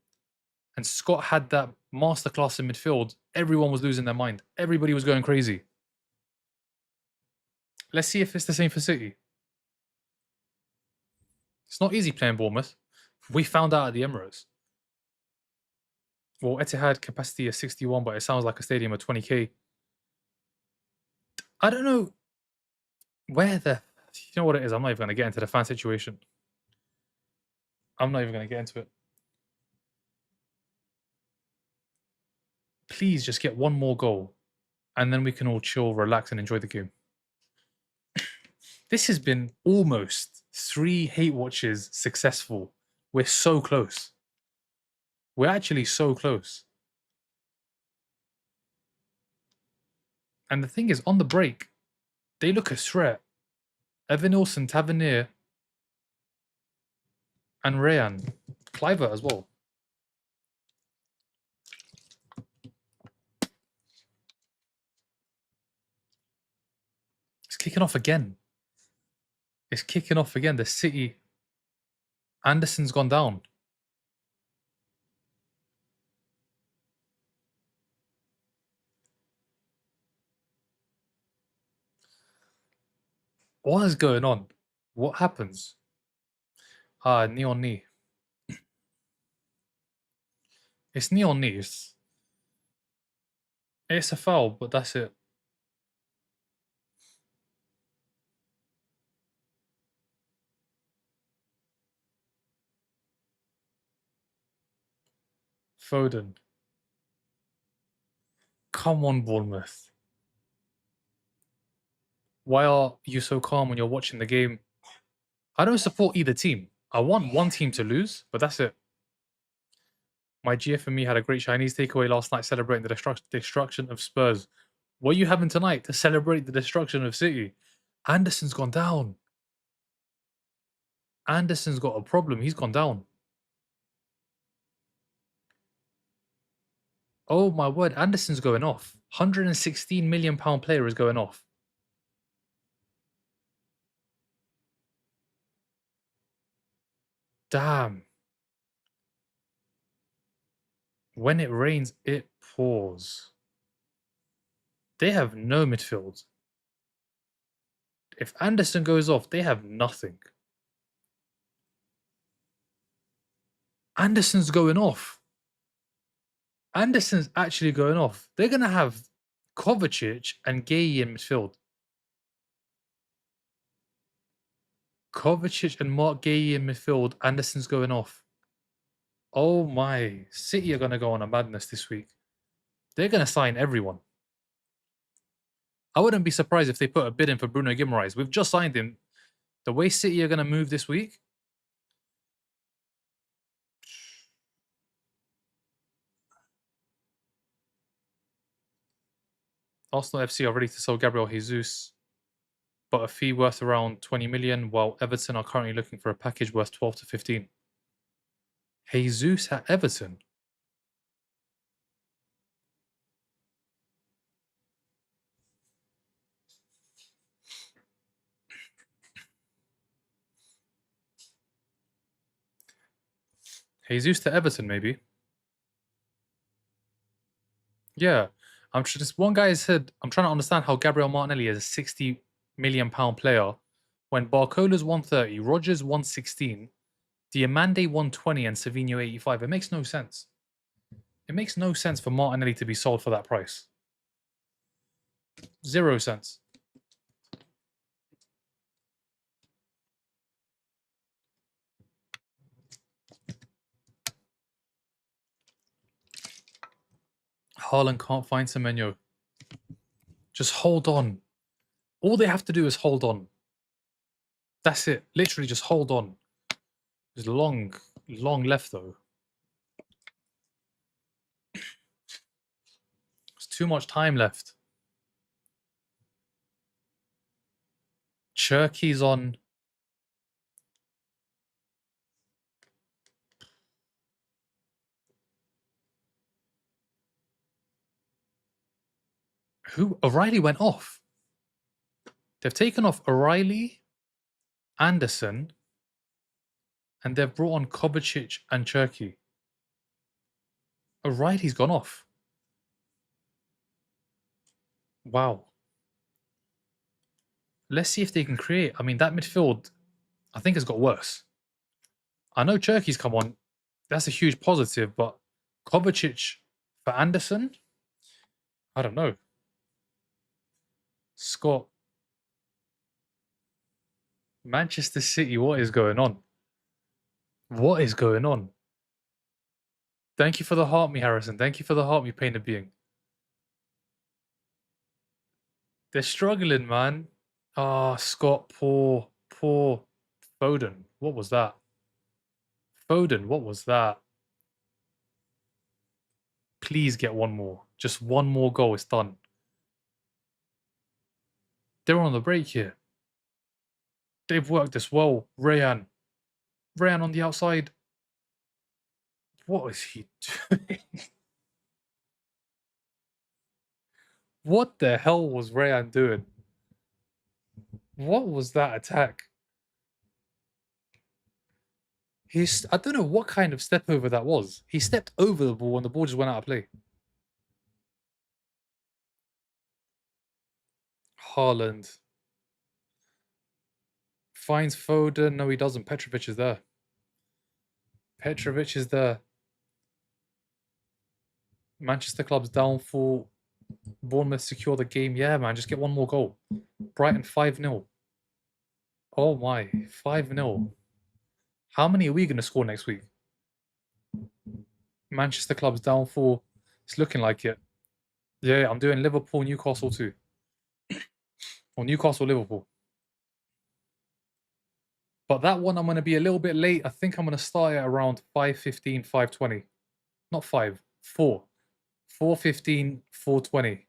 and Scott had that masterclass in midfield, everyone was losing their mind. Everybody was going crazy. Let's see if it's the same for City. It's not easy playing Bournemouth. We found out at the Emirates. Well, Etihad capacity is 61, but it sounds like a stadium of 20k. I don't know where the... You know what it is? I'm not even going to get into the fan situation. I'm not even going to get into it. Please just get one more goal. And then we can all chill, relax, and enjoy the game. This has been almost 3 hate watches successful. We're so close. We're actually so close. And the thing is, on the break, they look a threat. Evan Olsen, Tavernier, and Rayan. Cliver as well. It's kicking off again. It's kicking off again. The City. Anderson's gone down. What is going on? What happens? Knee on knee. It's knee on knee. It's a foul, but that's it. Foden. Come on, Bournemouth. Why are you so calm when you're watching the game? I don't support either team. I want one team to lose, but that's it. My GF and me had a great Chinese takeaway last night celebrating the destruction of Spurs. What are you having tonight to celebrate the destruction of City? Anderson's gone down. Anderson's got a problem. He's gone down. Oh my word, Anderson's going off. £116 million player is going off. Damn. When it rains, it pours. They have no midfield. If Anderson goes off, they have nothing. Anderson's going off. Anderson's actually going off. They're going to have Kovacic and Gay in midfield. Kovacic and Mark Gay in midfield. Anderson's going off. Oh my. City are going to go on a madness this week. They're going to sign everyone. I wouldn't be surprised if they put a bid in for Bruno Guimaraes. We've just signed him. The way City are going to move this week. Arsenal FC are ready to sell Gabriel Jesus, but a fee worth around 20 million, while Everton are currently looking for a package worth 12 to 15. Jesus at Everton? Jesus to Everton, maybe? Yeah. Just one guy said, I'm trying to understand how Gabriel Martinelli is a £60 million player when Barcola's 130, Rogers 116, Diamande 120, and Savinho 85. It makes no sense. It makes no sense for Martinelli to be sold for that price. 0 cents. Haaland can't find Semenyo. Just hold on. All they have to do is hold on. That's it. Literally just hold on. There's long left though. There's too much time left. Cherky's on. Who? O'Reilly went off. They've taken off O'Reilly, Anderson, and they've brought on Kovacic and Cherky. O'Reilly's gone off. Wow. Let's see if they can create. I mean, that midfield, I think, has got worse. I know Cherky's come on. That's a huge positive, but Kovacic for Anderson? I don't know. Scott. Manchester City, what is going on? What is going on? Thank you for the heart, me, Harrison. Thank you for the heart, me, painted being. They're struggling, man. Ah, Scott, poor Foden. What was that? Foden, what was that? Please get one more. Just one more goal, it's done. They're on the break here. They've worked this well. Rayan on the outside. What is he doing? What the hell was Rayan doing? What was that attack? I don't know what kind of step over that was. He stepped over the ball and the ball just went out of play. Haaland finds Foden. No, he doesn't. Petrovic is there. Petrovic is there. Manchester club's down for Bournemouth secure the game. Yeah, man, just get one more goal. Brighton 5-0. Oh my, 5-0. How many are we going to score next week? Manchester club's down for. It's looking like it. Yeah, I'm doing Liverpool, Newcastle too. Or Newcastle, Liverpool. But that one, I'm going to be a little bit late. I think I'm going to start at around 5:15, 5:20. Not 5, 4. 4:15, 4:20.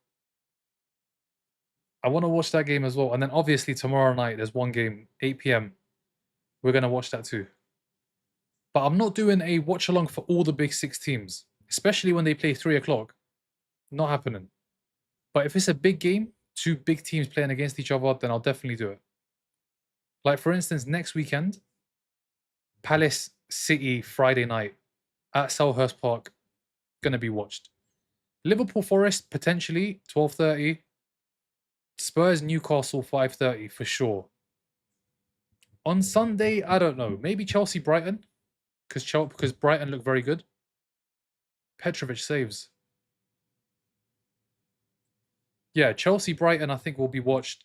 I want to watch that game as well. And then obviously tomorrow night, there's one game, 8 p.m. We're going to watch that too. But I'm not doing a watch along for all the big 6 teams, especially when they play 3 o'clock. Not happening. But if it's a big game, 2 big teams playing against each other, then I'll definitely do it. Like, for instance, next weekend, Palace City Friday night at Selhurst Park, going to be watched. Liverpool Forest, potentially 12:30. Spurs Newcastle 5:30 for sure. On Sunday, I don't know. Maybe Chelsea Brighton, because Brighton look very good. Petrovic saves. Yeah, Chelsea Brighton, I think will be watched.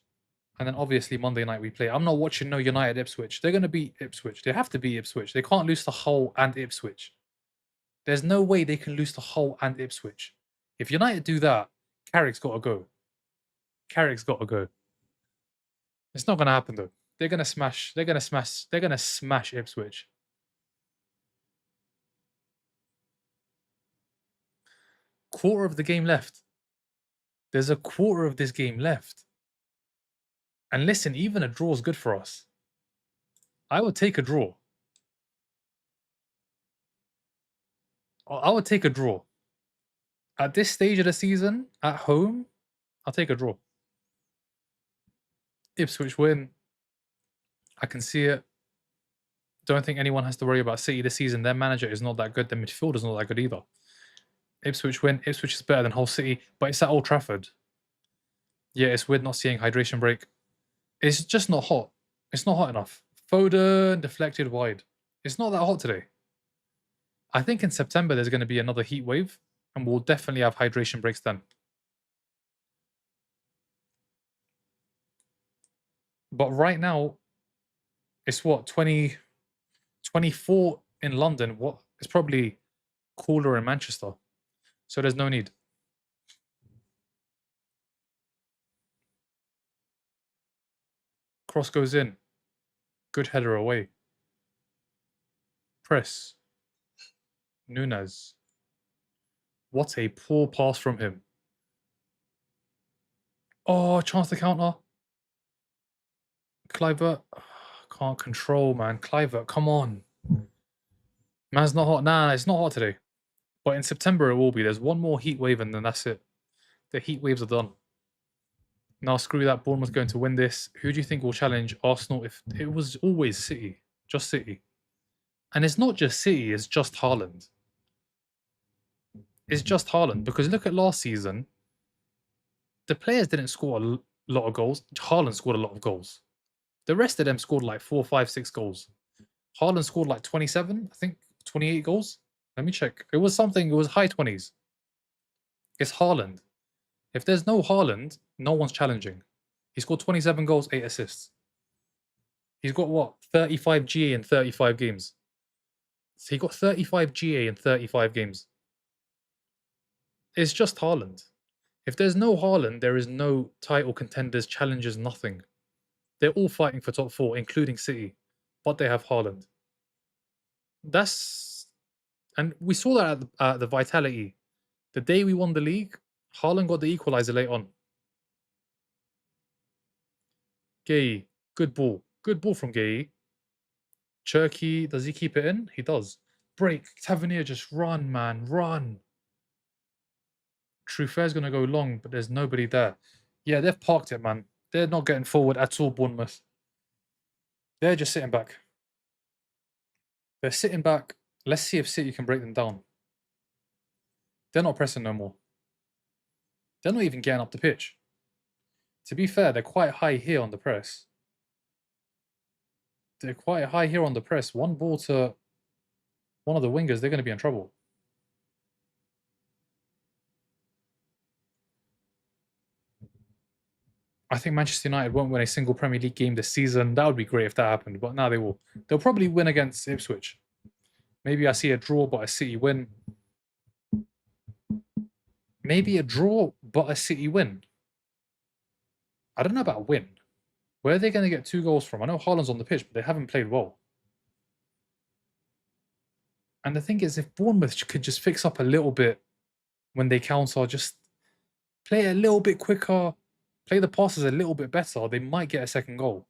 And then obviously Monday night we play. I'm not watching no United Ipswich. They're going to beat Ipswich. They have to beat Ipswich. They can't lose to Hull and Ipswich. There's no way they can lose to Hull and Ipswich. If United do that, Carrick's got to go. Carrick's got to go. It's not going to happen though. They're going to smash. They're going to smash. They're going to smash Ipswich. Quarter of the game left. There's a quarter of this game left. And listen, even a draw is good for us. I would take a draw. I would take a draw. At this stage of the season, at home, I'll take a draw. Ipswich win. I can see it. Don't think anyone has to worry about City this season. Their manager is not that good. Their midfield is not that good either. Ipswich win. Ipswich is better than Hull City, but it's at Old Trafford. Yeah, it's weird not seeing hydration break. It's just not hot. It's not hot enough. Foden deflected wide. It's not that hot today. I think in September there's going to be another heat wave, and we'll definitely have hydration breaks then. But right now, it's what, 24 in London. What? It's probably cooler in Manchester. So there's no need. Cross goes in. Good header away. Press. Nunes. What a poor pass from him. Oh, chance to counter. Kluivert. Can't control, man. Kluivert, come on. Man's not hot. Nah, it's not hot today. But in September it will be. There's one more heat wave and then that's it. The heat waves are done. Now screw that. Bournemouth going to win this. Who do you think will challenge Arsenal? If it was always City. Just City. And it's not just City, it's just Haaland. It's just Haaland. Because look at last season. The players didn't score a lot of goals. Haaland scored a lot of goals. The rest of them scored like 4, 5, 6 goals. Haaland scored like 27, I think 28 goals. Let me check. It was something, it was high 20s. It's Haaland. If there's no Haaland, no one's challenging. He scored 27 goals, 8 assists. He's got what? 35 GA in 35 games. So he got 35 GA in 35 games. It's just Haaland. If there's no Haaland, there is no title contenders, challengers, nothing. They're all fighting for top 4, including City. But they have Haaland. And we saw that at the Vitality. The day we won the league, Haaland got the equaliser late on. Gay, good ball. Good ball from Gay. Cherky, does he keep it in? He does. Break. Tavernier, just run, man. Run. Truffaire's going to go long, but there's nobody there. Yeah, they've parked it, man. They're not getting forward at all, Bournemouth. They're just sitting back. They're sitting back. Let's see if City can break them down. They're not pressing no more. They're not even getting up the pitch. To be fair, they're quite high here on the press. They're quite high here on the press. One ball to one of the wingers, they're going to be in trouble. I think Manchester United won't win a single Premier League game this season. That would be great if that happened, but now they will. They'll probably win against Ipswich. Maybe I see a draw, but a City win. Maybe a draw, but a City win. I don't know about a win. Where are they going to get 2 goals from? I know Haaland's on the pitch, but they haven't played well. And the thing is, if Bournemouth could just fix up a little bit when they counter, just play a little bit quicker, play the passes a little bit better, they might get a second goal.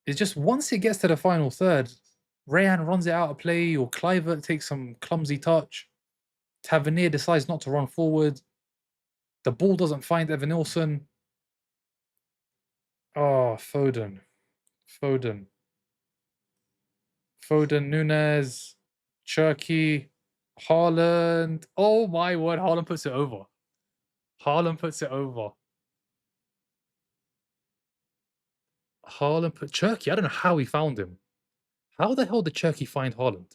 It's just once it gets to the final third, Rayan runs it out of play, or Kluivert takes some clumsy touch. Tavernier decides not to run forward. The ball doesn't find Evan Nilsson. Oh, Foden. Nunes. Cherky. Haaland. Oh my word, Haaland puts it over. Cherky, I don't know how he found him. How the hell did Cherky find Haaland?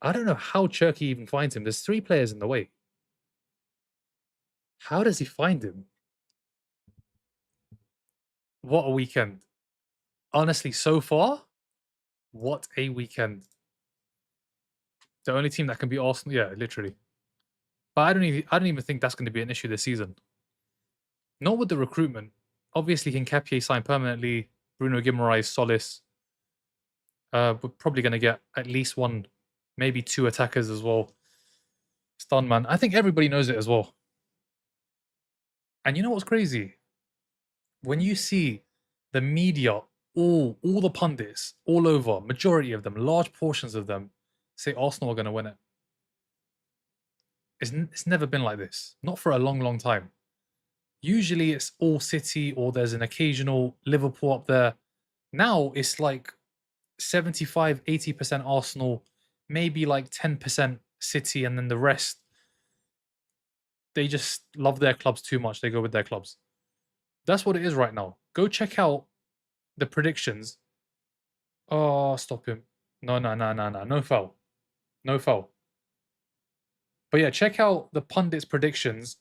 I don't know how Cherky even finds him. There's 3 players in the way. How does he find him? What a weekend. Honestly, so far, what a weekend. The only team that can beat Arsenal, yeah, literally. But I don't even think that's going to be an issue this season. Not with the recruitment. Obviously, Hincapié signed permanently. Bruno Guimaraes, Solis. We're probably going to get at least 1, maybe 2 attackers as well. Stun, man. I think everybody knows it as well. And you know what's crazy? When you see the media, all the pundits, all over, majority of them, large portions of them, say Arsenal are going to win it. It's never been like this. Not for a long, long time. Usually it's all City, or there's an occasional Liverpool up there. Now it's like 75, 80% Arsenal, maybe like 10% City, and then the rest, they just love their clubs too much. They go with their clubs. That's what it is right now. Go check out the predictions. Oh, stop him. No. No foul. No foul. But yeah, check out the pundits' predictions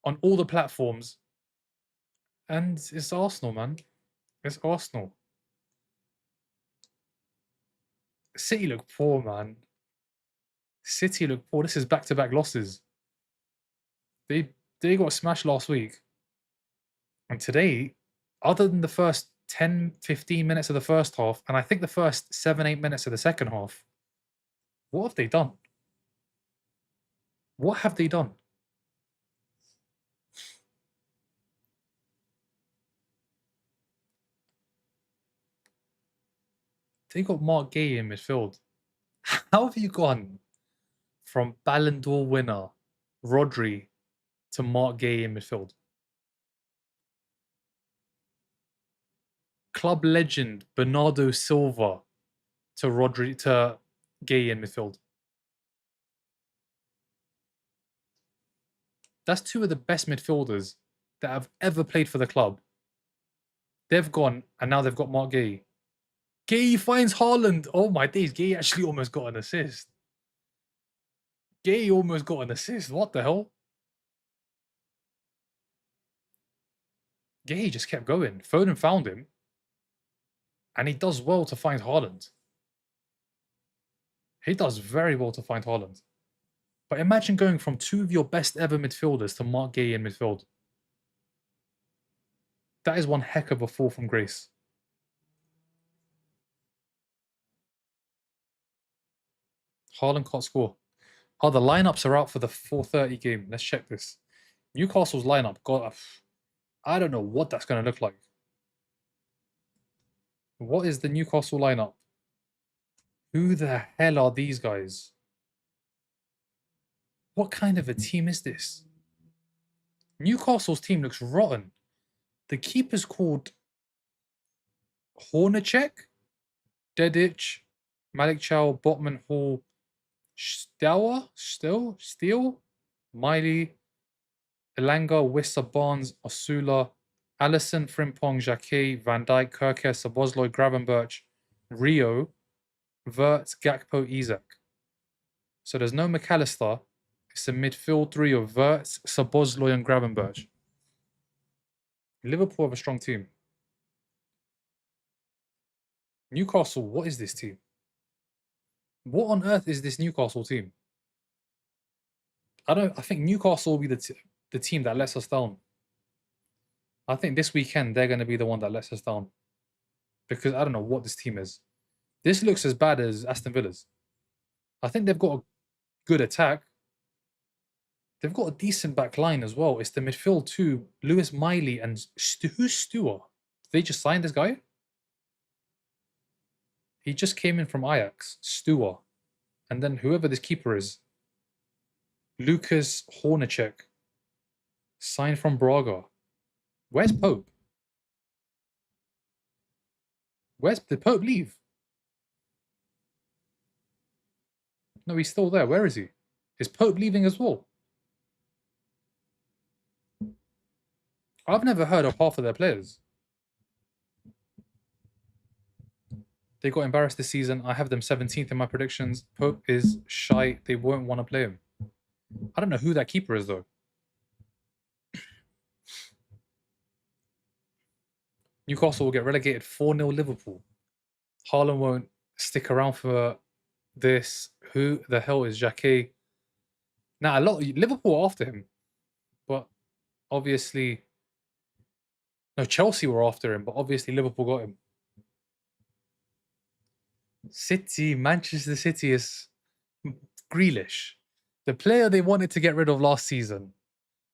on all the platforms. And it's Arsenal, man. It's Arsenal. City look poor, man. City look poor. This is back-to-back losses. They got smashed last week. And today, other than the first 10, 15 minutes of the first half, and I think the first 7, 8 minutes of the second half, what have they done? What have they done? They got Mark Gay in midfield. How have you gone from Ballon d'Or winner Rodri to Mark Gay in midfield? Club legend Bernardo Silva to Rodri to Gay in midfield. That's 2 of the best midfielders that have ever played for the club. They've gone, and now they've got Mark Gay. Gay finds Haaland. Oh my days, Gay actually almost got an assist. What the hell? Gay just kept going. Foden found him. And he does well to find Haaland. He does very well to find Haaland. But imagine going from 2 of your best ever midfielders to Mark Gay in midfield. That is one heck of a fall from grace. Haaland can't score. Oh, the lineups are out for the 4:30 game. Let's check this. Newcastle's lineup. God, I don't know what that's going to look like. What is the Newcastle lineup? Who the hell are these guys? What kind of a team is this? Newcastle's team looks rotten. The keeper's called Hornacek, Dedic, Malik Chow, Botman, Hall, Steele, Miley, Elanga, Wissa, Barnes, Osula, Allison, Frimpong, Jacquet, Van Dijk, Kirker, Sabozloy, Gravenberch, Rio, Vert, Gakpo, Isak. So there's no McAllister. It's a midfield three of Wirtz, Szoboszlai, and Gravenberch. Liverpool have a strong team. Newcastle, what is this team? What on earth is this Newcastle team? I think Newcastle will be the team that lets us down. I think this weekend they're going to be the one that lets us down. Because I don't know what this team is. This looks as bad as Aston Villa's. I think they've got a good attack. They've got a decent back line as well. It's the midfield too. Lewis Miley and who's Stewart? Did they just sign this guy? He just came in from Ajax, Stewart. And then whoever this keeper is, Lucas Hornacek, signed from Braga. Where's Pope? Did Pope leave? No, he's still there. Where is he? Is Pope leaving as well? I've never heard of half of their players. They got embarrassed this season. I have them 17th in my predictions. Pope is shy. They won't want to play him. I don't know who that keeper is, though. Newcastle will get relegated 4-0 Liverpool. Haaland won't stick around for this. Who the hell is Jacquet? Now, Liverpool are after him. But obviously... No, Chelsea were after him, but obviously Liverpool got him. Manchester City is Grealish. The player they wanted to get rid of last season,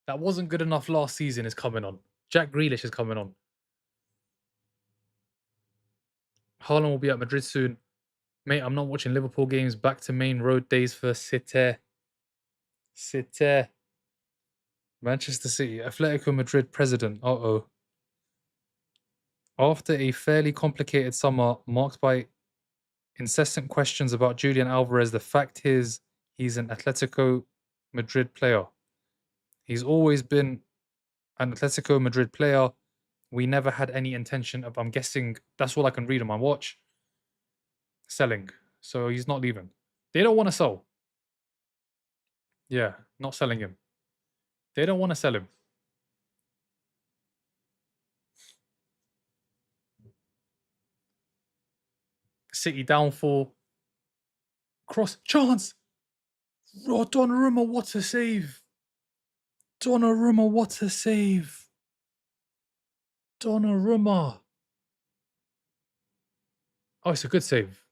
that wasn't good enough last season, is coming on. Jack Grealish is coming on. Haaland will be at Madrid soon. Mate, I'm not watching Liverpool games. Back to main road days for City. Manchester City. Atletico Madrid president. Uh-oh. After a fairly complicated summer marked by incessant questions about Julian Alvarez, the fact is he's an Atletico Madrid player. He's always been an Atletico Madrid player. We never had any intention of, I'm guessing, that's all I can read on my watch, selling. So he's not leaving. They don't want to sell. Yeah, not selling him. They don't want to sell him. City downfall. Cross. Chance! Oh, Donnarumma, what a save. Donnarumma, what a save. Donnarumma. Oh, it's a good save.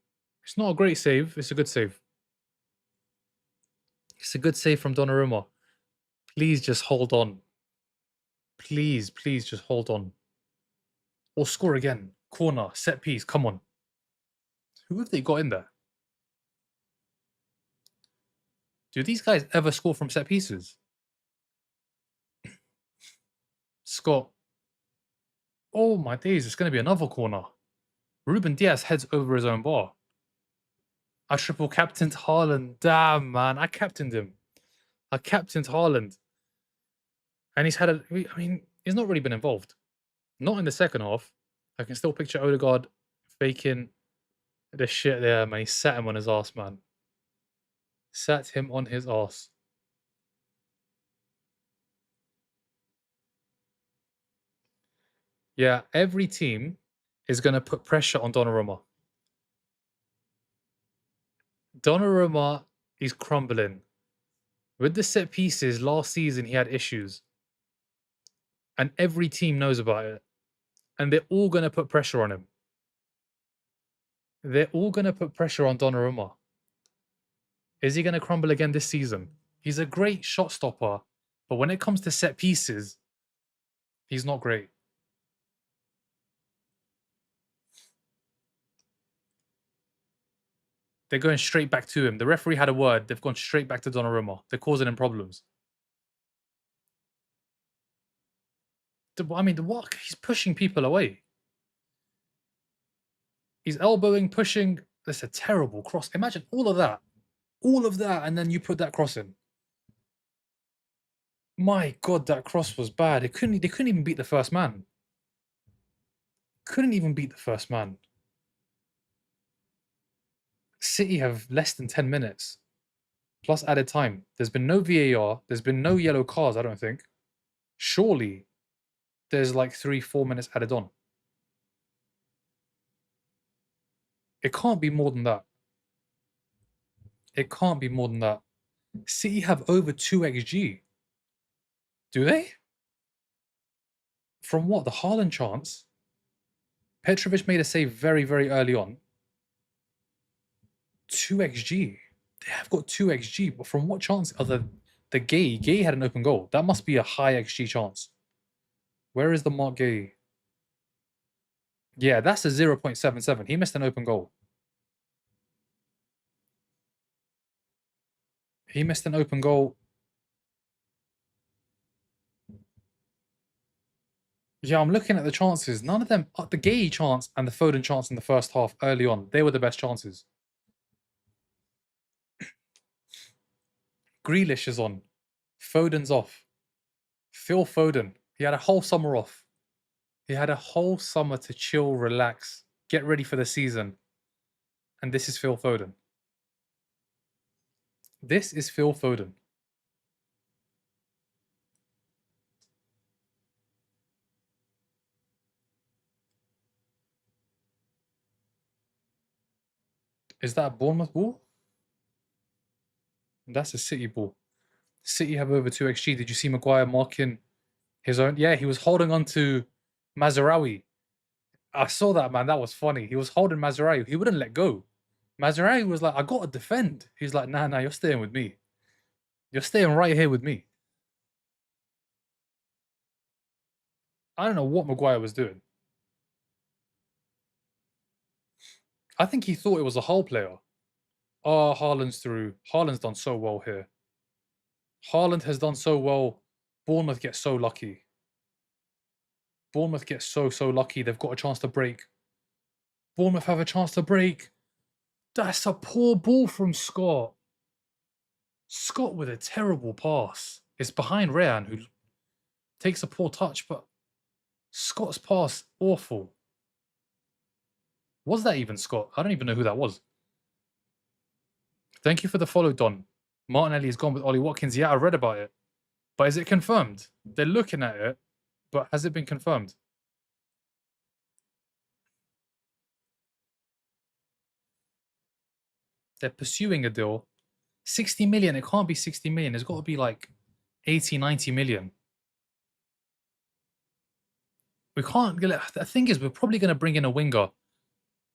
It's not a great save. It's a good save. It's a good save from Donnarumma. Please just hold on. Please just hold on. Or score again. Corner, set piece, come on. Who have they got in there? Do these guys ever score from set pieces? Scott. Oh my days, it's going to be another corner. Ruben Diaz heads over his own bar. I triple captained Haaland. Damn, man. I captained him. I captained Haaland. And he's had he's not really been involved. Not in the second half. I can still picture Odegaard faking the shit there, man. He sat him on his ass, man. Sat him on his ass. Yeah, every team is going to put pressure on Donnarumma. Donnarumma is crumbling. With the set pieces, last season he had issues. And every team knows about it. And they're all going to put pressure on him. They're all going to put pressure on Donnarumma. Is he going to crumble again this season? He's a great shot stopper. But when it comes to set pieces, he's not great. They're going straight back to him. The referee had a word. They've gone straight back to Donnarumma. They're causing him problems. What? He's pushing people away. He's elbowing, pushing. That's a terrible cross. Imagine all of that. All of that, and then you put that cross in. My God, that cross was bad. They couldn't even beat the first man. Couldn't even beat the first man. City have less than 10 minutes. Plus added time. There's been no VAR. There's been no yellow cards, I don't think. Surely there's like 3-4 minutes added on. It can't be more than that. It can't be more than that. City have over 2 XG. Do they? From what? The Haaland chance? Petrovic made a save very, very early on. 2 XG. They have got 2 XG, but from what chance? Other the Gay? Gay had an open goal. That must be a high XG chance. Where is the Mark Gay? Yeah, that's a 0.77. He missed an open goal. He missed an open goal. Yeah, I'm looking at the chances. None of them, the Gay chance and the Foden chance in the first half early on, they were the best chances. Grealish is on. Foden's off. Phil Foden. He had a whole summer off. He had a whole summer to chill, relax, get ready for the season. And this is Phil Foden. This is Phil Foden. Is that a Bournemouth ball? That's a City ball. City have over 2 XG. Did you see Maguire marking his own? Yeah, he was holding on to Mazraoui. I saw that, man. That was funny. He was holding Mazraoui. He wouldn't let go. Mazraoui was like, I got to defend. He's like, nah, you're staying with me. You're staying right here with me. I don't know what Maguire was doing. I think he thought it was a Hull player. Oh, Haaland's through. Haaland's done so well here. Haaland has done so well. Bournemouth gets so lucky. Bournemouth gets so lucky. They've got a chance to break. Bournemouth have a chance to break. That's a poor ball from Scott. Scott with a terrible pass. It's behind Rayan, who takes a poor touch, but Scott's pass, awful. Was that even Scott? I don't even know who that was. Thank you for the follow, Don. Martinelli has gone with Ollie Watkins. Yeah, I read about it. But is it confirmed? They're looking at it, but has it been confirmed? They're pursuing a deal. 60 million. It can't be 60 million. It's got to be like 80, 90 million. We can't get it. The thing is, we're probably going to bring in a winger.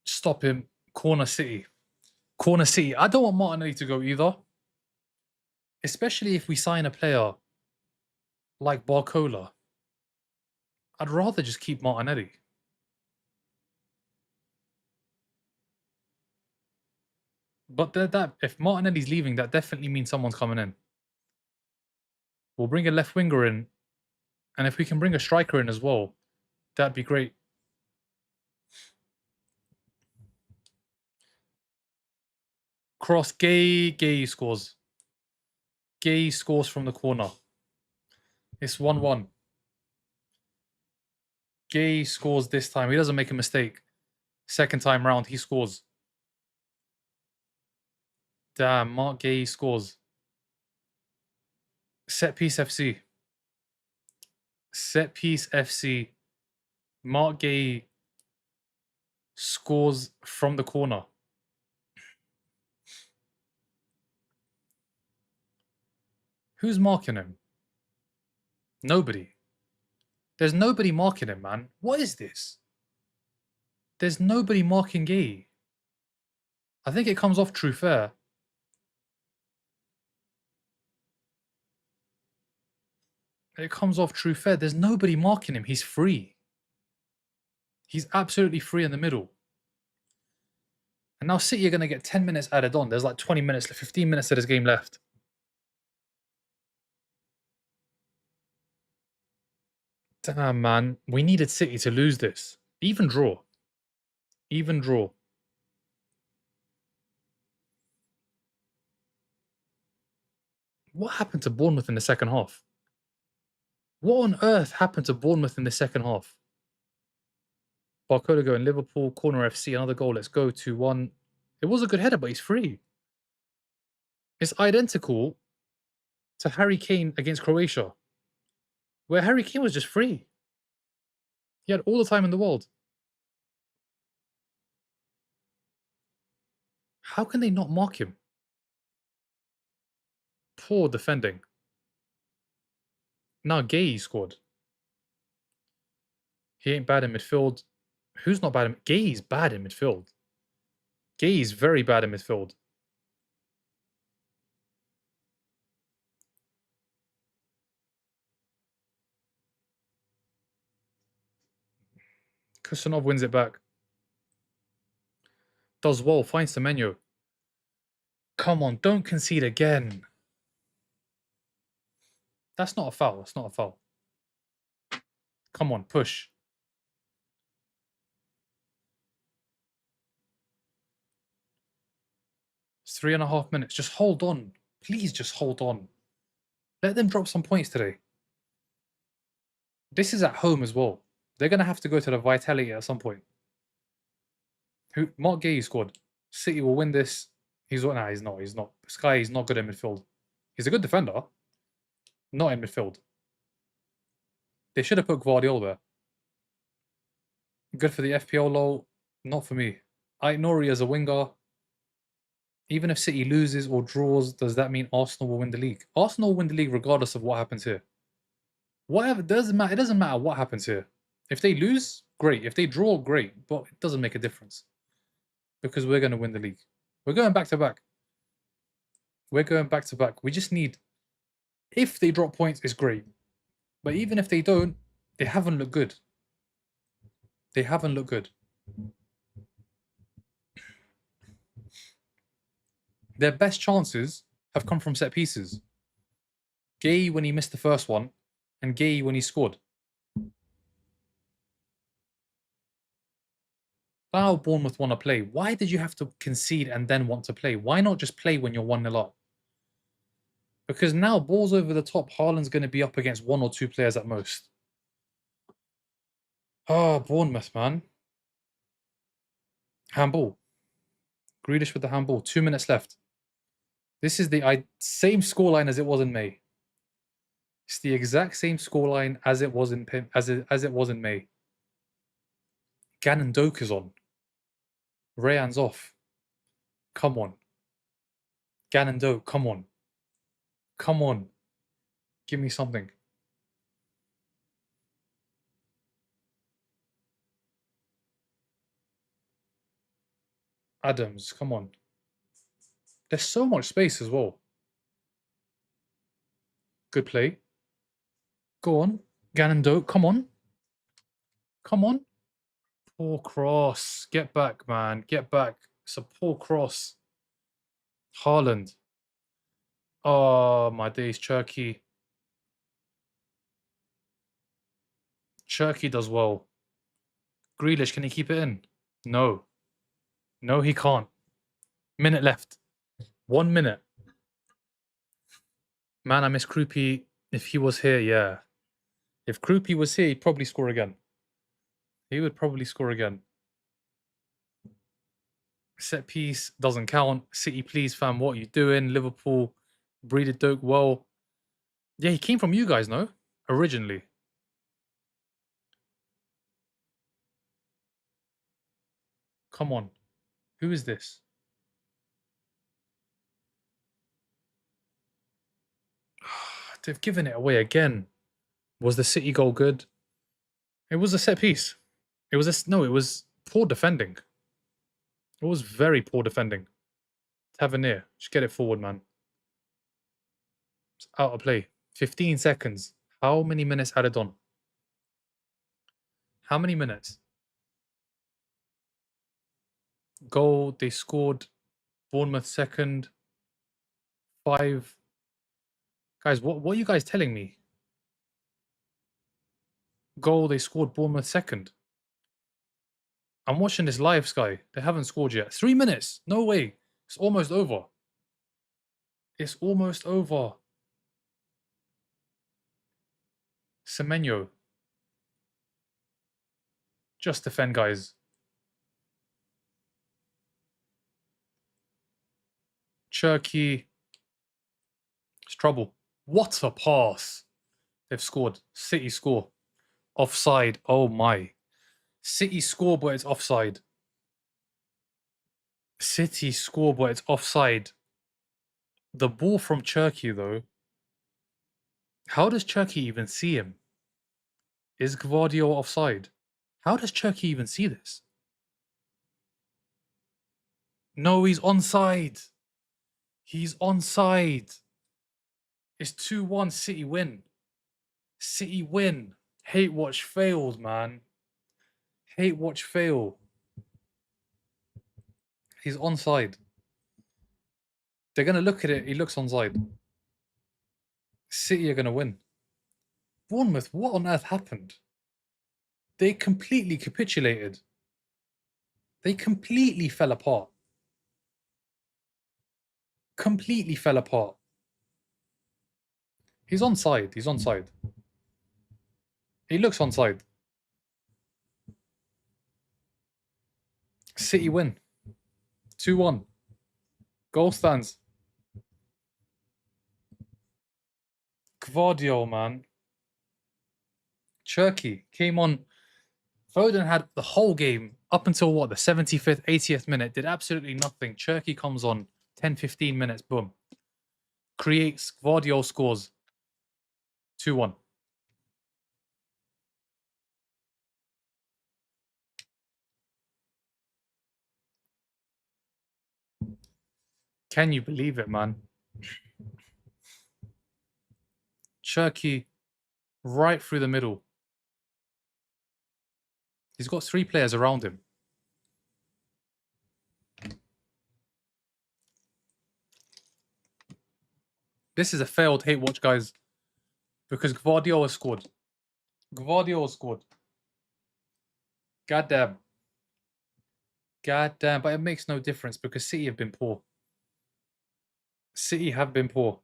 Stop him. Corner City. Corner City. I don't want Martinelli to go either. Especially if we sign a player like Barcola. I'd rather just keep Martinelli. But if Martinelli's leaving, that definitely means someone's coming in. We'll bring a left winger in. And if we can bring a striker in as well, that'd be great. Cross, Gay scores. Gay scores from the corner. It's 1-1. Gay scores this time. He doesn't make a mistake. Second time round, he scores. Damn, Mark Gay scores. Set piece FC. Set piece FC. Mark Gay scores from the corner. Who's marking him? Nobody. There's nobody marking him, man. What is this? There's nobody marking Gay. I think it comes off True Fair. It comes off True Fair. There's nobody marking him. He's free. He's absolutely free in the middle. And now City are going to get 10 minutes added on. There's like 20 minutes, 15 minutes of this game left. Damn, man. We needed City to lose this. Even draw. Even draw. What happened to Bournemouth in the second half? What on earth happened to Bournemouth in the second half? Barcola going Liverpool, corner FC, another goal. Let's go 2-1. It was a good header, but he's free. It's identical to Harry Kane against Croatia, where Harry Kane was just free. He had all the time in the world. How can they not mark him? Poor defending. Now Gay scored. He ain't bad in midfield. Who's not bad in... Gay's bad in midfield. Gay's very bad in midfield. Kusanov wins it back. Does well, finds Semenyo. Come on, don't concede again. That's not a foul. That's not a foul. Come on, push. It's 3.5 minutes. Just hold on. Please just hold on. Let them drop some points today. This is at home as well. They're going to have to go to the Vitality at some point. Mark Gay scored. City will win this. He's not. He's not. Sky is not good in midfield. He's a good defender. Not in midfield. They should have put Guardiola there. Good for the FPL low. Not for me. Aït-Nouri as a winger. Even if City loses or draws, does that mean Arsenal will win the league? Arsenal will win the league regardless of what happens here. Whatever, doesn't matter. It doesn't matter what happens here. If they lose, great. If they draw, great. But it doesn't make a difference. Because we're going to win the league. We're going back to back. We're going back to back. We just need... If they drop points, it's great. But even if they don't, they haven't looked good. They haven't looked good. Their best chances have come from set pieces. Gay when he missed the first one, and Gay when he scored. How Bournemouth want to play. Why did you have to concede and then want to play? Why not just play when you're 1-0 up? Because now, balls over the top, Haaland's going to be up against 1 or 2 players at most. Oh, Bournemouth, man. Handball. Grealish with the handball. 2 minutes left. This is the same scoreline as it was in May. It's the exact same scoreline as it was in May. Gannon Doak is on. Rayan's off. Come on. Gannon Doak, come on. Come on. Give me something. Adams, come on. There's so much space as well. Good play. Go on. Gannon Doak, come on. Come on. Poor cross. Get back, man. Get back. It's a poor cross. Haaland. Oh, my days. Cherki. Cherki does well. Grealish, can he keep it in? No. No, he can't. Minute left. 1 minute. Man, I miss Krupi. If he was here, yeah. If Krupi was here, he'd probably score again. He would probably score again. Set piece doesn't count. City, please, fam. What are you doing? Liverpool breeded Doak well. Yeah, he came from you guys, no? Originally. Come on. Who is this? They've given it away again. Was the City goal good? It was a set piece. It was poor defending. It was very poor defending. Tavernier, just get it forward, man. It's out of play. 15 seconds. How many minutes added on? How many minutes? Goal, they scored. Bournemouth second. 5. Guys, what are you guys telling me? Goal, they scored. Bournemouth second. I'm watching this live, Sky. They haven't scored yet. 3 minutes. No way. It's almost over. It's almost over. Semenyo. Just defend, guys. Cherki. It's trouble. What a pass. They've scored. City score. Offside. Oh my. City score, but it's offside. City score, but it's offside. The ball from Turkey, though. How does Turkey even see him? Is Gvardiol offside? How does Turkey even see this? No, he's onside. He's onside. It's 2-1. City win. City win. Hate watch failed, man. Hate watch fail. He's onside. They're going to look at it. He looks onside. City are going to win. Bournemouth, what on earth happened? They completely capitulated. They completely fell apart. Completely fell apart. He's onside. He's onside. He looks onside. City win. 2-1. Goal stands. Gvardiol, man. Turkey came on. Foden had the whole game up until what, the 75th, 80th minute, did absolutely nothing. Turkey comes on 10, 15 minutes, boom. Creates, Gvardiol scores 2-1. Can you believe it, man? Turkey right through the middle. He's got 3 players around him. This is a failed hate watch, guys, because Gvardiol has scored. Gvardiol has scored. Goddamn. Goddamn, but it makes no difference because City have been poor. City have been poor.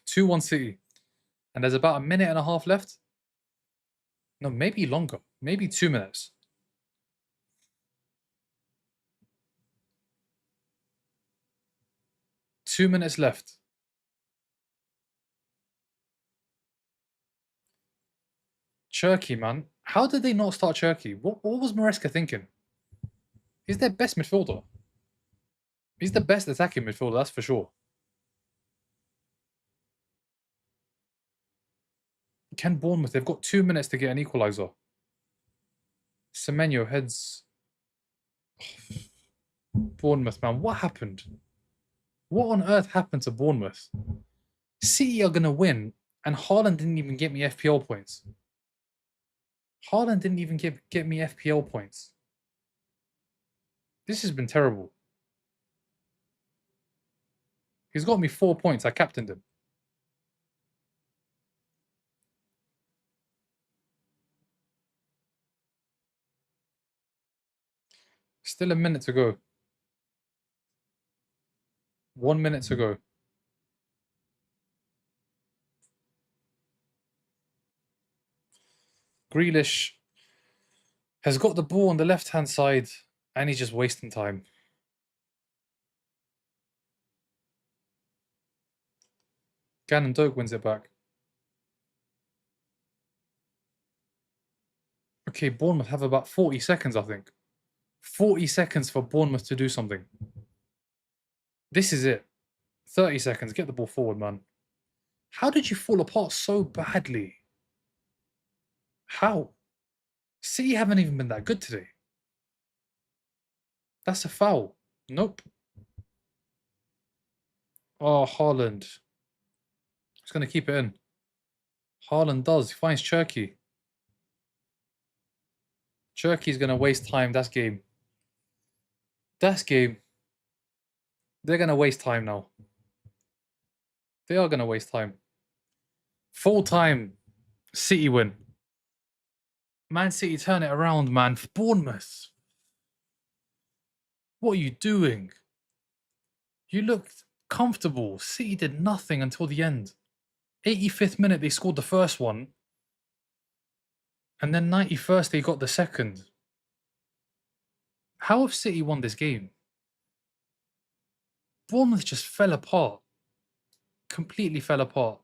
2-1 City. And there's about a minute and a half left. No, maybe longer. Maybe 2 minutes. 2 minutes left. Turkey, man. How did they not start Turkey? What was Maresca thinking? He's their best midfielder. He's the best attacking midfielder, that's for sure. Can Bournemouth? They've got 2 minutes to get an equaliser. Semenyo heads. Bournemouth, man. What happened? What on earth happened to Bournemouth? City are going to win, and Haaland didn't even get me FPL points. Haaland didn't even get me FPL points. This has been terrible. He's got me 4 points. I captained him. Still a minute to go. 1 minute to go. Grealish has got the ball on the left-hand side, and he's just wasting time. Gannon Doak wins it back. Okay, Bournemouth have about 40 seconds, I think. 40 seconds for Bournemouth to do something. This is it. 30 seconds. Get the ball forward, man. How did you fall apart so badly? How? City haven't even been that good today. That's a foul. Nope. Oh, Haaland. He's going to keep it in. Haaland does. He finds Cherki. Cherki's going to waste time. That's game. That's game. They're going to waste time now. They are going to waste time. Full time. City win. Man City turn it around, man. For Bournemouth. What are you doing? You looked comfortable. City did nothing until the end. 85th minute, they scored the first one. And then 91st, they got the second. How have City won this game? Bournemouth just fell apart. Completely fell apart.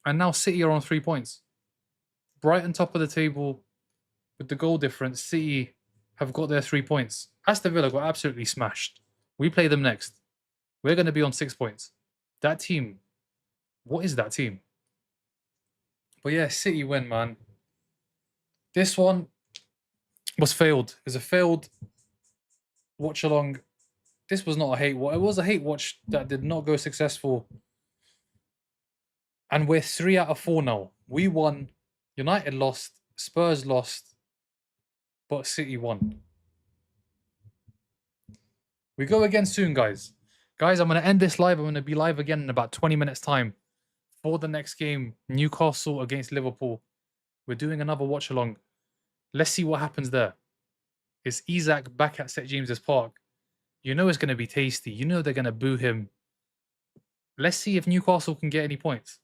And now City are on 3 points. Brighton top of the table with the goal difference. City have got their 3 points. Aston Villa got absolutely smashed. We play them next. We're going to be on 6 points. That team, what is that team? But yeah, City win, man. This one was failed. It was a failed watch along. This was not a hate watch. It was a hate watch that did not go successful. And we're 3 out of 4 now. We won. United lost. Spurs lost. But City won. We go again soon, guys. Guys, I'm going to end this live. I'm going to be live again in about 20 minutes' time for the next game. Newcastle against Liverpool. We're doing another watch along. Let's see what happens there. It's Isak back at St. James's Park. You know it's going to be tasty. You know they're going to boo him. Let's see if Newcastle can get any points.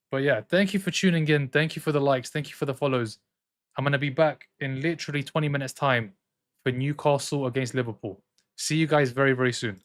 But yeah, thank you for tuning in. Thank you for the likes. Thank you for the follows. I'm going to be back in literally 20 minutes' time for Newcastle against Liverpool. See you guys very, very soon.